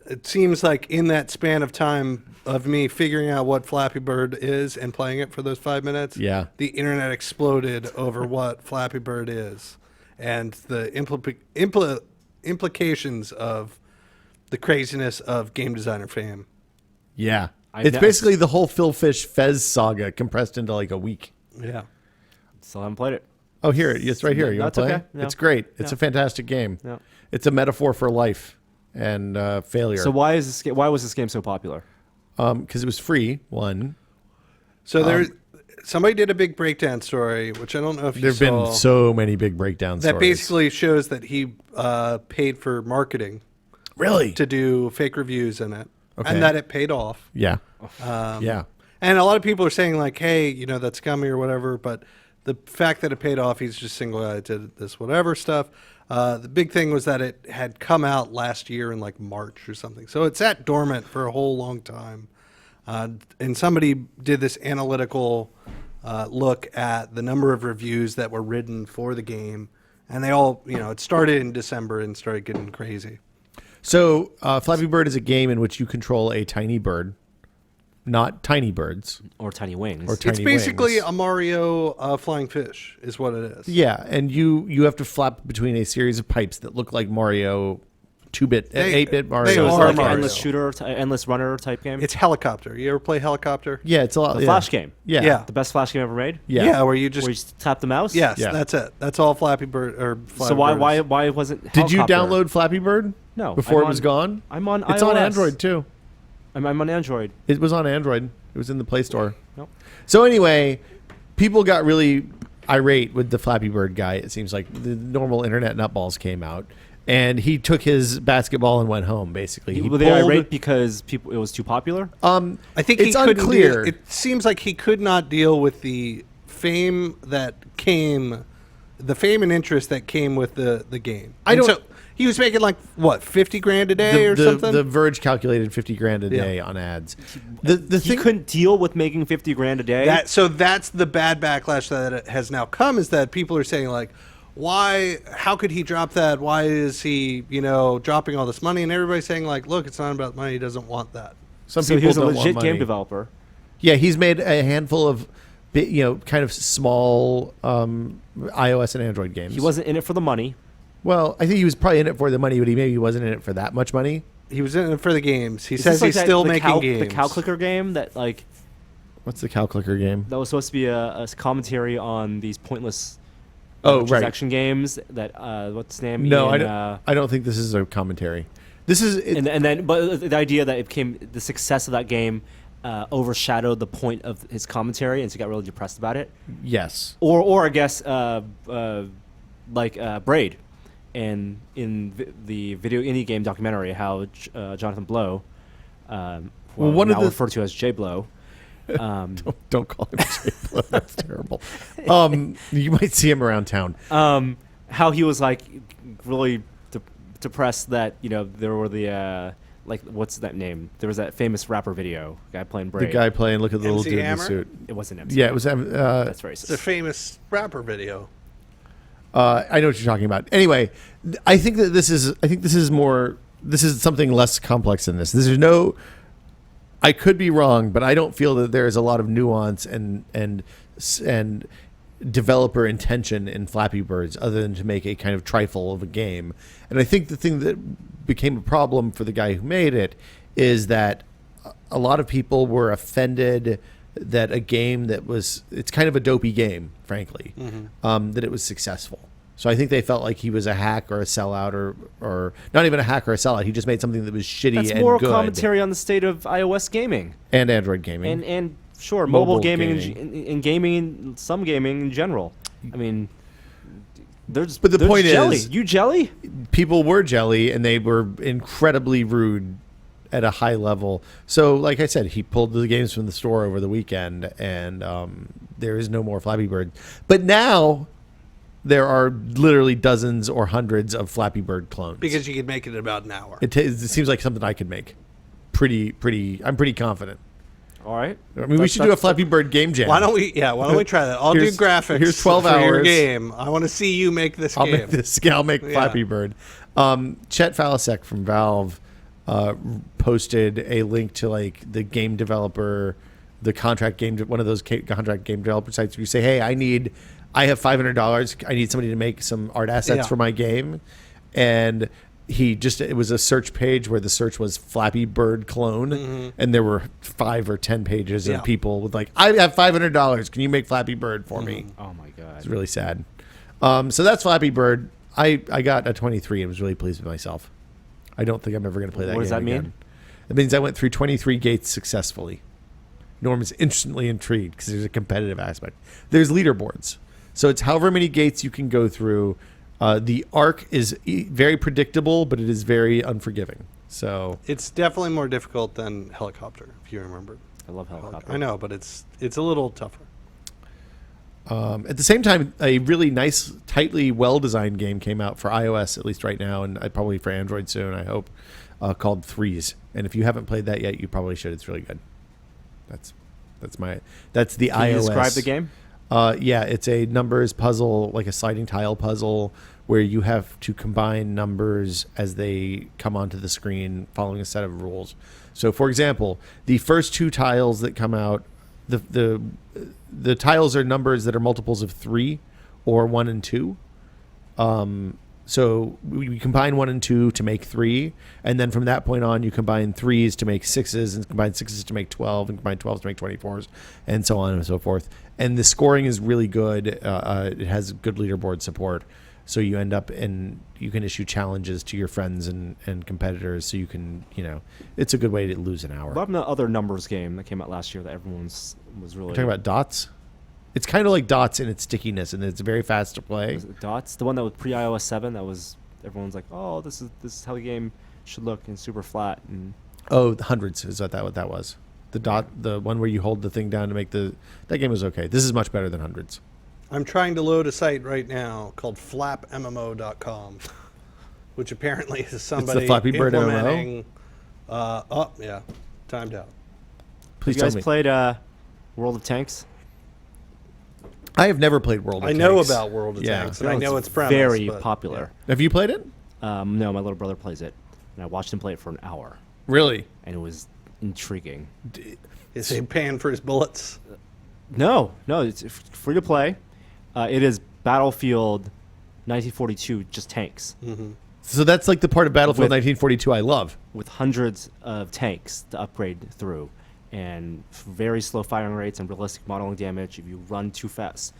It seems like in that span of time of me figuring out what Flappy Bird is and playing it for those 5 minutes, Yeah. the internet exploded over what Flappy Bird is and the implications of the craziness of game designer fame. Yeah. I It's know- basically the whole Phil Fish Fez saga compressed into like a week. Yeah. Still haven't played it. Oh, here. It's right here. You want That's to play? okay. No. It's great. It's No. a fantastic game. No. It's a metaphor for life and failure. So why was this game so popular? Because it was free, one. So somebody did a big breakdown story, which I don't know if you There have saw. been so many big breakdown that stories. basically shows that he paid for marketing Really? to do fake reviews in it, Okay. and that it paid off. Yeah. Yeah. And a lot of people are saying like, "Hey, that's scummy or whatever," but the fact that it paid off, he's just single-eyed to this whatever stuff. The big thing was that it had come out last year in like March or something, so it sat dormant for a whole long time. And somebody did this analytical look at the number of reviews that were written for the game, and they all, it started in December and started getting crazy. So Flappy Bird is a game in which you control a tiny bird, not tiny birds. Or Tiny Wings? Or It's basically wings. a Mario flying fish, is what it is. Yeah, and you have to flap between a series of pipes that look like Mario 2-bit, 8-bit Mario. they So it's are like an Mario. endless shooter, endless runner type game. It's Helicopter. You ever play Helicopter? Yeah, it's a lot. The Flash game. Yeah. Yeah. The best Flash game ever made. Yeah. where you just Where you just tap the mouse. yes, Yeah. that's it. That's all Flappy Bird or Flappy So why Bird is. why wasn't? Did you Helicopter? download Flappy Bird? No, Before I'm it was on- gone? I'm on. It's iOS. on Android too. I'm on Android. It was on Android. It was in the Play Store. Nope. So anyway, people got really irate with the Flappy Bird guy. It seems like the normal internet nutballs came out, and he took his basketball and went home. Basically, he Were they irate because it was too popular? I think it's he couldn't unclear. It seems like he could not deal with the fame that came, the fame and interest that came with the game. I don't- So he was making like what, 50 grand a day or something. The Verge calculated 50 grand a Yeah. day on ads. The He thing couldn't deal with making 50 grand a day. So that's the bad backlash that has now come, is that people are saying like, why? How could he drop that? Why is he, dropping all this money? And everybody's saying like, look, it's not about money. He doesn't want that. some so people he was a don't legit want game money. developer. Yeah, he's made a handful of, kind of small iOS and Android games. He wasn't in it for the money. Well, I think he was probably in it for the money, but he maybe wasn't in it for that much money. He was in it for the games. He Is says this like he's that- still the making cow, games. The cow clicker game that What's the cow clicker game? that was supposed to be a commentary on these pointless Oh, right. transaction games that what's his name? No, Ian, I don't think this is a commentary. This is and then but the idea that it became the success of that game overshadowed the point of his commentary, and so he got really depressed about it. yes. Or I guess Braid, and the video indie game documentary, how Jonathan Blow, one of now the- referred to as J Blow, Don't call him Jay Blow. That's terrible. You might see him around town. how he was like really depressed that there were the what's that name? There was that famous rapper video guy playing The Braid. guy playing, look at the little MC dude in Hammer? the suit. It wasn't MC. Yeah, it was. That's racist. It's a famous rapper video. I know what you're talking about. Anyway, I think this is something less complex than this. This is no. I could be wrong, but I don't feel that there is a lot of nuance and developer intention in Flappy Birds, other than to make a kind of trifle of a game. And I think the thing that became a problem for the guy who made it is that a lot of people were offended that a game it's kind of a dopey game, frankly, that it was successful. So I think they felt like he was a hack or a sellout, or not even a hack or a sellout. He just made something that was shitty That's and more good. commentary on the state of iOS gaming And Android gaming. and sure Mobile mobile gaming gaming. and gaming, some gaming in general. I mean, there's But the there's point jelly. is- You jelly? People were jelly, and they were incredibly rude at a high level. So, like I said, he pulled the games from the store over the weekend, and there is no more Flappy Bird. But now there are literally dozens or hundreds of Flappy Bird clones. Because you could make it in about an hour. it seems like something I could make. I'm pretty confident. All right. I mean, we should do a Flappy Bird game jam. Why don't we try that? I'll do Here's- graphics. here's 12 for your hours. game. I want to see you make this I'll game. make this. Yeah, I'll make Yeah. Flappy Bird. Chet Falasek from Valve posted a link to like the game developer, the contract game, one of those contract game developer sites. Where you say, "Hey, I have $500. I need somebody to make some art assets Yeah. for my game," and it was a search page where the search was Flappy Bird clone, and there were 5 or 10 pages Yeah. of people with like, "I have $500. Can you make Flappy Bird for me?" Oh my god. It's really sad. So that's Flappy Bird. I got a 23 and was really pleased with myself. I don't think I'm ever going to play that game What does that mean? again. It means I went through 23 gates successfully. Norm is instantly intrigued because there's a competitive aspect. There's leaderboards. So it's however many gates you can go through. The arc is very predictable, but it is very unforgiving. So It's definitely more difficult than Helicopter, if you remember. I love Helicopter. I know, but it's a little tougher. at the same time, a really nice, tightly well-designed game came out for iOS, at least right now, and probably for Android soon, I hope, called Threes. And if you haven't played that yet, you probably should. It's really good. That's the Can you iOS. describe the game? Yeah, it's a numbers puzzle, like a sliding tile puzzle, where you have to combine numbers as they come onto the screen following a set of rules. So, for example, the first 2 tiles that come out, the tiles are numbers that are multiples of 3 or 1 and 2. So we combine 1 and 2 to make 3, and then from that point on, you combine 3s to make 6s, and combine 6s to make 12, and combine 12s to make 24s, and so on and so forth. And the scoring is really good. It has good leaderboard support, so you end up you can issue challenges to your friends and competitors. So you can, it's a good way to lose an hour. What about the other numbers game that came out last year that everyone was really You're talking about Dots? It's kind of like Dots in its stickiness, and it's very fast to play. Was it Dots, the one that was pre-iOS 7, that was everyone's like, oh, this is how the game should look, and super flat. And Oh, Hundreds is what that was. The one where you hold the thing down to make that game was okay. This is much better than Hundreds. I'm trying to load a site right now called flappmmo.com, which apparently is somebody Flappy Bird MMO? implementing. Yeah, timed out. Please you tell guys me. played World of Tanks? I have never played World of I Tanks. know about World of Yeah. Tanks, and I know its premise. Very but- popular. Have you played it? No, my little brother plays it, and I watched him play it for an hour, Really? and it was intriguing. Is he paying for his bullets? No, it's free to play. It is Battlefield 1942, just tanks, So that's like the part of Battlefield With- 1942 I love. with hundreds of tanks to upgrade through, and very slow firing rates and realistic modeling damage. If you run too fast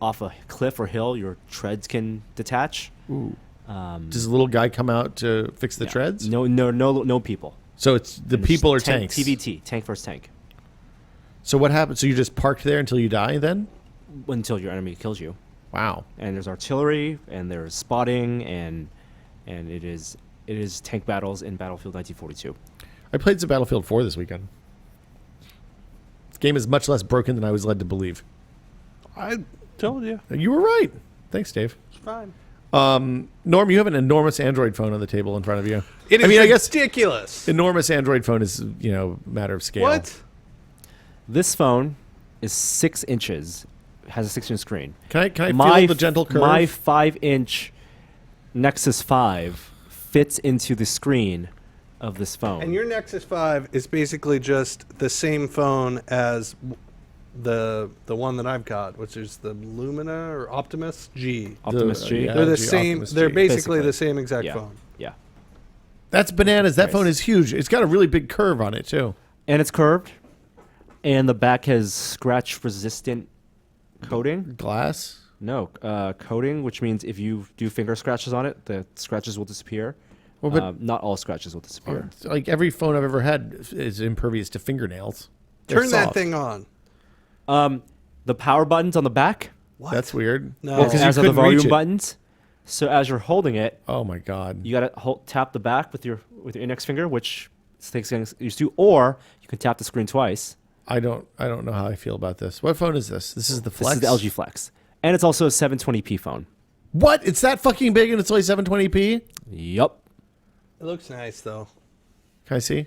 off a cliff or hill, your treads can detach. Does a little guy come out to fix the Yeah. treads? No people. So it's the And it's people are just tanks. TVT, tank versus tank, So what happens? So you're just parked there until you die then? until your enemy kills you. Wow. And there's artillery, and there's spotting, and it is tank battles in Battlefield 1942. I played some Battlefield 4 this weekend. This game is much less broken than I was led to believe. I told you. You were right. Thanks, Dave. It's fine. Norm, you have an enormous Android phone on the table in front of you. It is I guess ridiculous. enormous Android phone is, a matter of scale. What? This phone is 6 inches, has a 6-inch screen. Can I feel the gentle curve? My 5-inch Nexus 5 fits into the screen of this phone. And your Nexus 5 is basically just the same phone as the one that I've got, which is the Lumina or Optimus G. Optimus G. yeah. They're the G, same. Optimus They're G. basically Basically. the same exact Yeah. phone. Yeah. That's bananas. That Nice. phone is huge. It's got a really big curve on it, too. And it's curved, and the back has scratch-resistant coating. Glass? No, coating, which means if you do finger scratches on it, the scratches will disappear. Well, but Not all scratches will disappear. like every phone I've ever had is impervious to fingernails. They're Turn that soft. thing on. The power buttons on the back What? That's weird. No. Well, 'cause you as are the couldn't reach volume it. buttons. So as you're holding it, Oh my god. you gotta tap the back with your index finger, which things get used to, or you can tap the screen twice. I don't know how I feel about this. What phone is this? This is the Flex. This is the LG Flex, and it's also a 720p phone. What? It's that fucking big and it's only 720p? Yup. It looks nice though. Can I see?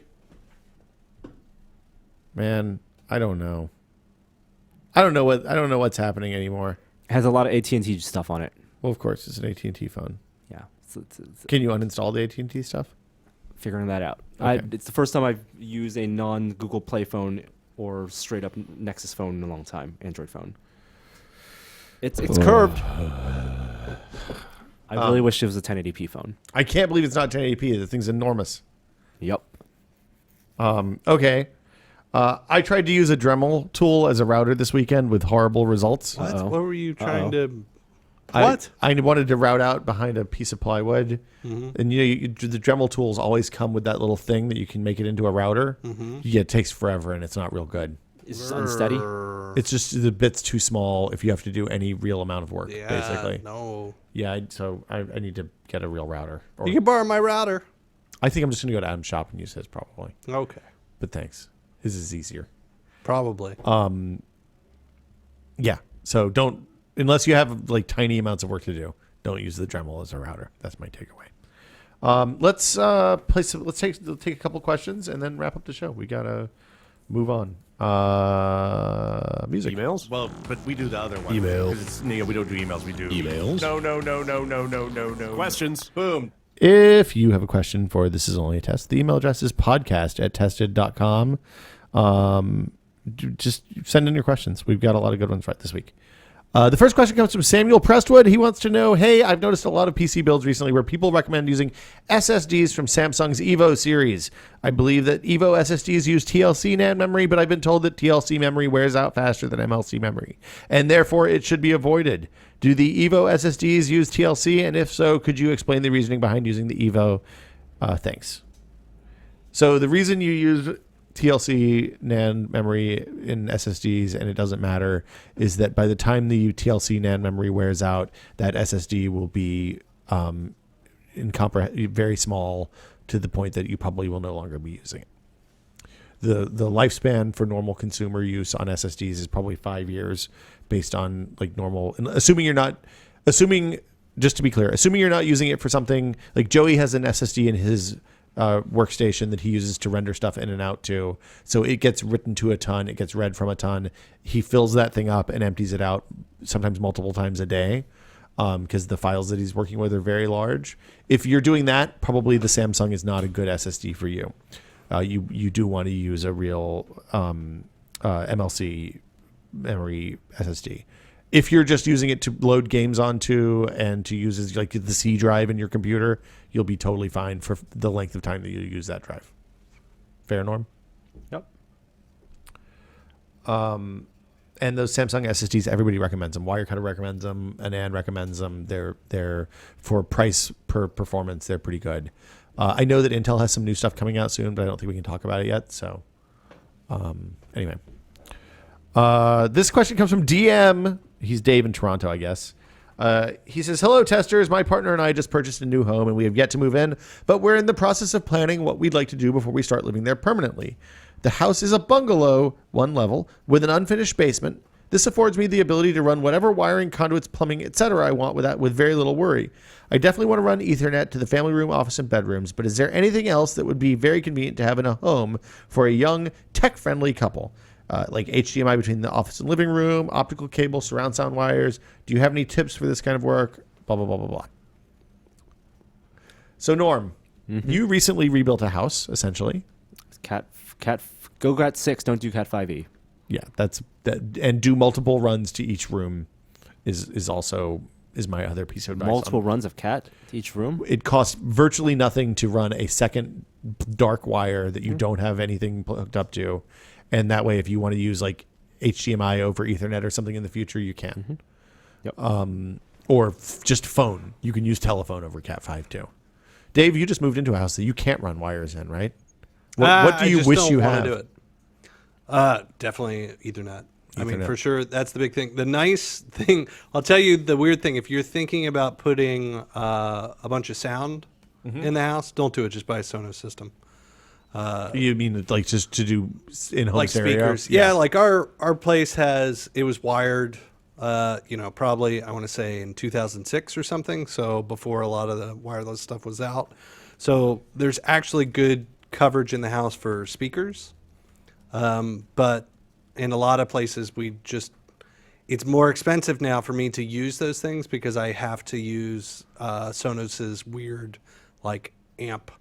Man, I don't know. I don't know what's happening anymore. It has a lot of AT&T stuff on it. Well, of course, it's an AT&T phone. Yeah, it's Can you uninstall the AT&T stuff? figuring that out. Okay. It's the first time I've used a non-Google Play phone or straight up Nexus phone in a long time, Android phone. It's curved. I really wish it was a 1080p phone. I can't believe it's not 1080p. The thing's enormous. Yep. Okay. I tried to use a Dremel tool as a router this weekend with horrible results. What? Uh-oh. What were you trying to? I- What? I wanted to route out behind a piece of plywood, Mm-hmm. and the Dremel tools always come with that little thing that you can make it into a router. Mm-hmm. Yeah, it takes forever, and it's not real good. It's just unsteady. It's just the bit's too small if you have to do any real amount of work, Yeah. basically. No. Yeah, so I need to get a real router. Or You can borrow my router. I think I'm just going to go to Adam's shop and use his probably. Okay. But thanks. His is easier. Probably. Yeah. So don't, unless you have like tiny amounts of work to do, don't use the Dremel as a router. That's my takeaway. Let's take a couple questions and then wrap up the show. We gotta move on. Music. Emails? Well, but we do the other one. Emails. 'Cause it's, we don't do emails. We do Emails? No. Questions? Boom. If you have a question for This Is Only a Test, the email address is podcast@tested.com. Just send in your questions. We've got a lot of good ones right this week. The first question comes from Samuel Prestwood. He wants to know, hey, I've noticed a lot of PC builds recently where people recommend using SSDs from Samsung's Evo series. I believe that Evo SSDs use TLC NAND memory, but I've been told that TLC memory wears out faster than MLC memory, and therefore it should be avoided. Do the Evo SSDs use TLC? And if so, could you explain the reasoning behind using the Evo? Thanks. So the reason you use TLC NAND memory in SSDs and it doesn't matter is that by the time the TLC NAND memory wears out, that SSD will be very small to the point that you probably will no longer be using it. The lifespan for normal consumer use on SSDs is probably 5 years based on like normal, and assuming just to be clear, assuming you're not using it for something like Joey has an SSD in his workstation that he uses to render stuff in and out to. So it gets written to a ton. It gets read from a ton. He fills that thing up and empties it out sometimes multiple times a day because the files that he's working with are very large. If you're doing that, probably the Samsung is not a good SSD for you. You do want to use a real MLC memory SSD. If you're just using it to load games onto and to use as like the C drive in your computer, you'll be totally fine for the length of time that you use that drive. Fair, Norm? Yep. And those Samsung SSDs, everybody recommends them. Wirecutter recommends them. Anand recommends them. They're for price per performance, they're pretty good. I know that Intel has some new stuff coming out soon, but I don't think we can talk about it yet. So anyway. This question comes from DM. He's Dave in Toronto, I guess. He says, hello, testers. My partner and I just purchased a new home and we have yet to move in, but we're in the process of planning what we'd like to do before we start living there permanently. The house is a bungalow, one level, with an unfinished basement. This affords me the ability to run whatever wiring, conduits, plumbing, etc. I want with very little worry. I definitely want to run Ethernet to the family room, office, and bedrooms, but is there anything else that would be very convenient to have in a home for a young, tech-friendly couple? Like HDMI between the office and living room, optical cable, surround sound wires. Do you have any tips for this kind of work? Blah, blah, blah, blah, blah. So, Norm, you recently rebuilt a house, essentially. Go Cat 6, don't do Cat 5e. Yeah, and do multiple runs to each room is my other piece of advice. Multiple runs of Cat to each room? It costs virtually nothing to run a second dark wire that you don't have anything hooked up to. And that way, if you want to use like HDMI over Ethernet or something in the future, you can. Yep. Or just phone. You can use telephone over Cat 5 too. Dave, you just moved into a house that you can't run wires in, right? What do you wish you had? Do it. Definitely Ethernet. I mean, for sure, that's the big thing. The nice thing, I'll tell you the weird thing. If you're thinking about putting a bunch of sound in the house, don't do it. Just buy a Sonos system. You mean like just to do in-home like stereo? Speakers? Yeah, like our place it was wired. Probably I want to say in 2006 or something. So before a lot of the wireless stuff was out. So there's actually good coverage in the house for speakers. But in a lot of places it's more expensive now for me to use those things because I have to use Sonos's weird like amp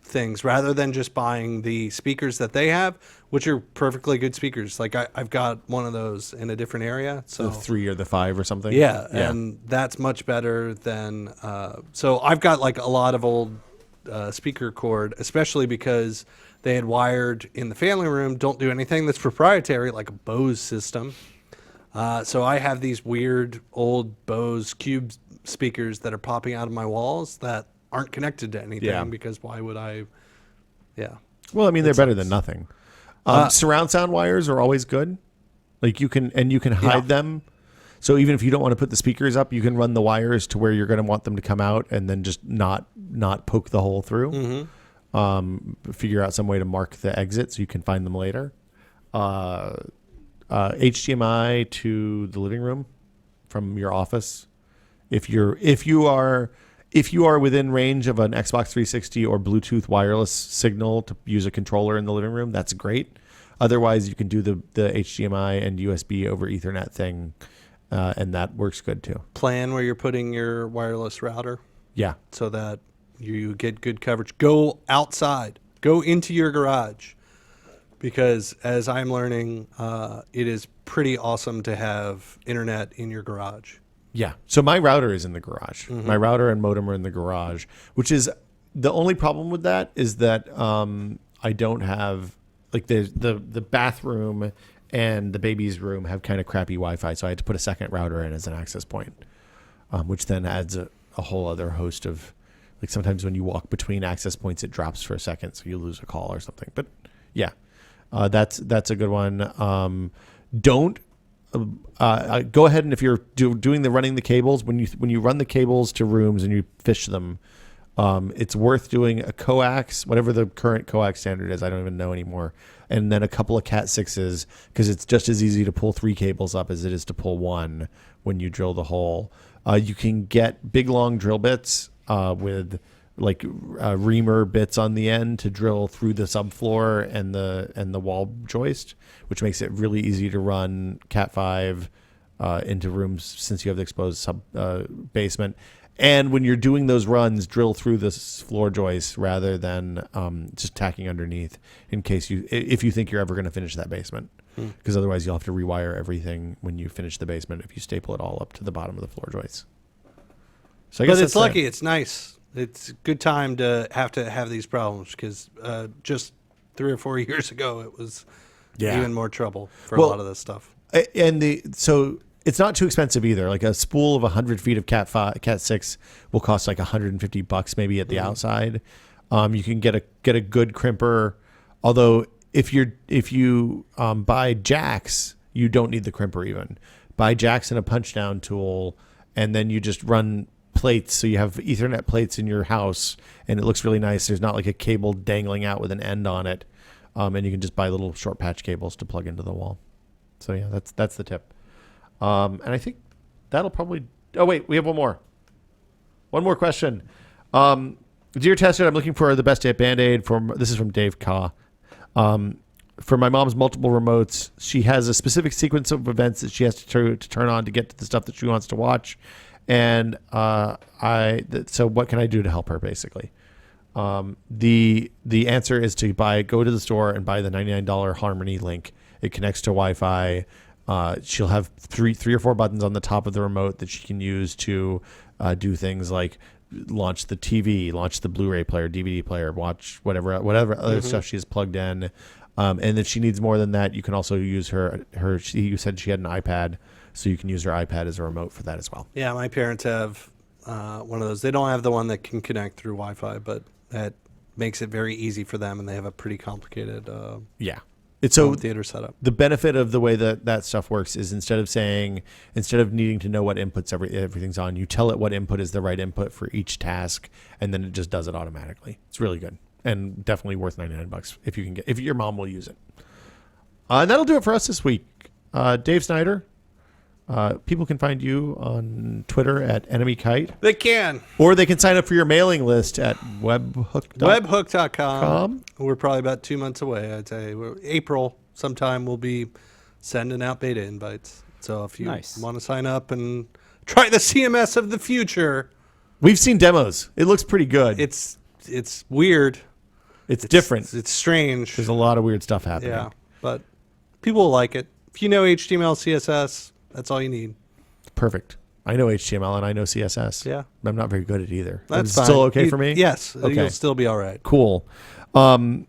things rather than just buying the speakers that they have, which are perfectly good speakers. Like I've got one of those in a different area. So the 3 or the 5 or something. Yeah. And that's much better than, so I've got like a lot of old speaker cord, especially because they had wired in the family room, don't do anything that's proprietary, like a Bose system. So I have these weird old Bose Cube speakers that are popping out of my walls that aren't connected to anything because why would I? Yeah. Well, I mean, they're better than nothing. Surround sound wires are always good. Like you can hide them. So even if you don't want to put the speakers up, you can run the wires to where you're going to want them to come out and then just not poke the hole through. Figure out some way to mark the exit so you can find them later. HDMI to the living room from your office. If you are within range of an Xbox 360 or Bluetooth wireless signal to use a controller in the living room, that's great. Otherwise, you can do the HDMI and USB over Ethernet thing, and that works good too. Plan where you're putting your wireless router. Yeah. So that you get good coverage. Go outside. Go into your garage. because as I'm learning, it is pretty awesome to have internet in your garage. Yeah. So my router is in the garage. My router and modem are in the garage, which is the only problem with that is that I don't have like the bathroom and the baby's room have kind of crappy Wi-Fi, so I had to put a second router in as an access point, which then adds a whole other host of like sometimes when you walk between access points it drops for a second, so you lose a call or something. But yeah, that's a good one. Don't. Go ahead and if you're doing the running the cables, when you run the cables to rooms and you fish them, it's worth doing a coax, whatever the current coax standard is. I don't even know anymore. And then a couple of Cat 6s because it's just as easy to pull 3 cables up as it is to pull 1 when you drill the hole. You can get big long drill bits with like reamer bits on the end to drill through the subfloor and the wall joist, which makes it really easy to run Cat 5 into rooms since you have the exposed basement. And when you're doing those runs, drill through this floor joist rather than just tacking underneath in case if you think you're ever going to finish that basement, because otherwise you'll have to rewire everything when you finish the basement if you staple it all up to the bottom of the floor joist. So I guess it's lucky. It's nice. It's a good time to have these problems because just 3 or 4 years ago it was even more trouble for a lot of this stuff. So it's not too expensive either. Like a spool of 100 feet of Cat 6 will cost like $150 maybe at the outside. You can get a good crimper. Although if you buy jacks, you don't need the crimper even. Buy jacks and a punch down tool, and then you just run plates. So you have Ethernet plates in your house, and it looks really nice. There's not like a cable dangling out with an end on it, and you can just buy little short patch cables to plug into the wall. So yeah, that's the tip. And I think that'll probably. Oh wait, we have one more. One more question. Dear Tester, I'm looking for the best Band-Aid this is from Dave Ka. For my mom's multiple remotes, she has a specific sequence of events that she has to turn on to get to the stuff that she wants to watch. And so what can I do to help her basically? The answer is to go to the store and buy the $99 Harmony link. It connects to Wi-Fi. She'll have three or four buttons on the top of the remote that she can use to do things like launch the TV, launch the Blu-ray player, DVD player, watch whatever other stuff she has plugged in. And if she needs more than that, you can also use you said she had an iPad, so you can use her iPad as a remote for that as well. Yeah, my parents have one of those. They don't have the one that can connect through Wi-Fi, but that makes it very easy for them, and they have a pretty complicated home theater setup. The benefit of the way that stuff works is instead of needing to know what inputs everything's on, you tell it what input is the right input for each task, and then it just does it automatically. It's really good and definitely worth $99 if your mom will use it. And that'll do it for us this week. Dave Snider. People can find you on Twitter at EnemyKite. They can. Or they can sign up for your mailing list at webhook.com. We're probably about 2 months away, I'd say. April sometime we'll be sending out beta invites. So if you want to sign up and try the CMS of the future. We've seen demos. It looks pretty good. It's weird. It's different. It's strange. There's a lot of weird stuff happening. Yeah, but people will like it. If you know HTML, CSS, that's all you need. Perfect. I know HTML and I know CSS. Yeah. I'm not very good at either. That's still okay for me? Yes. Okay. You'll still be all right. Cool. Hey,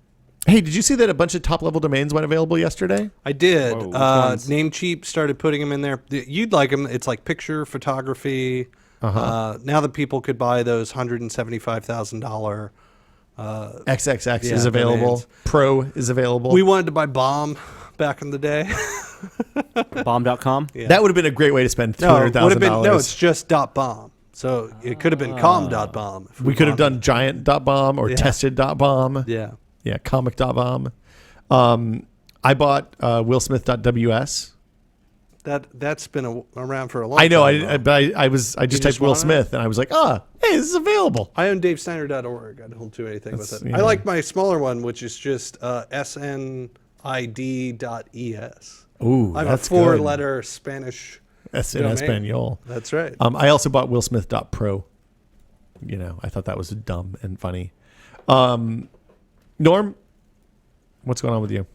did you see that a bunch of top-level domains went available yesterday? I did. Whoa, which ones? Namecheap started putting them in there. You'd like them. It's like picture, photography. Now that people could buy those $175,000 XXX is available. domains. Pro is available. We wanted to buy Bomb back in the day. Bomb.com? Yeah. That would have been a great way to spend No, it would have $200,000. been, no, it's just .bomb. So it could have been com.bomb. if We could have wanted. done giant.bomb or tested.bomb. Yeah. Yeah, comic.bomb. I bought willsmith.ws. That's been around for a long time. I know. though. I just typed Will want it? Smith and I was like, hey, this is available. I own DaveSnyder.org. I don't do anything with it. yeah. I like my smaller one, which is just snid.es. Ooh, I have that's a 4-letter Spanish That's in domain. Espanol. That's right. I also bought willsmith.pro. I thought that was dumb and funny. Norm, what's going on with you?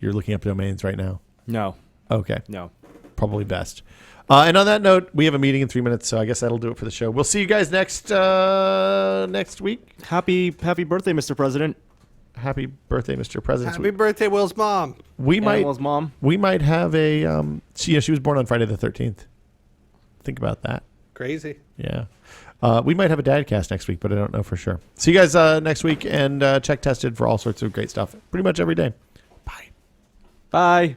you're looking up domains right now? No, Okay. no. Probably best. And on that note, we have a meeting in 3 minutes, so I guess that'll do it for the show. We'll see you guys next week. Happy birthday, Mr. President. Happy birthday, Mr. President. Happy birthday, Will's mom. We might Will's mom. we might have a she was born on Friday the 13th. Think about that. Crazy. Yeah. We might have a dadcast next week, but I don't know for sure. See you guys next week, and check Tested for all sorts of great stuff pretty much every day. Bye. Bye.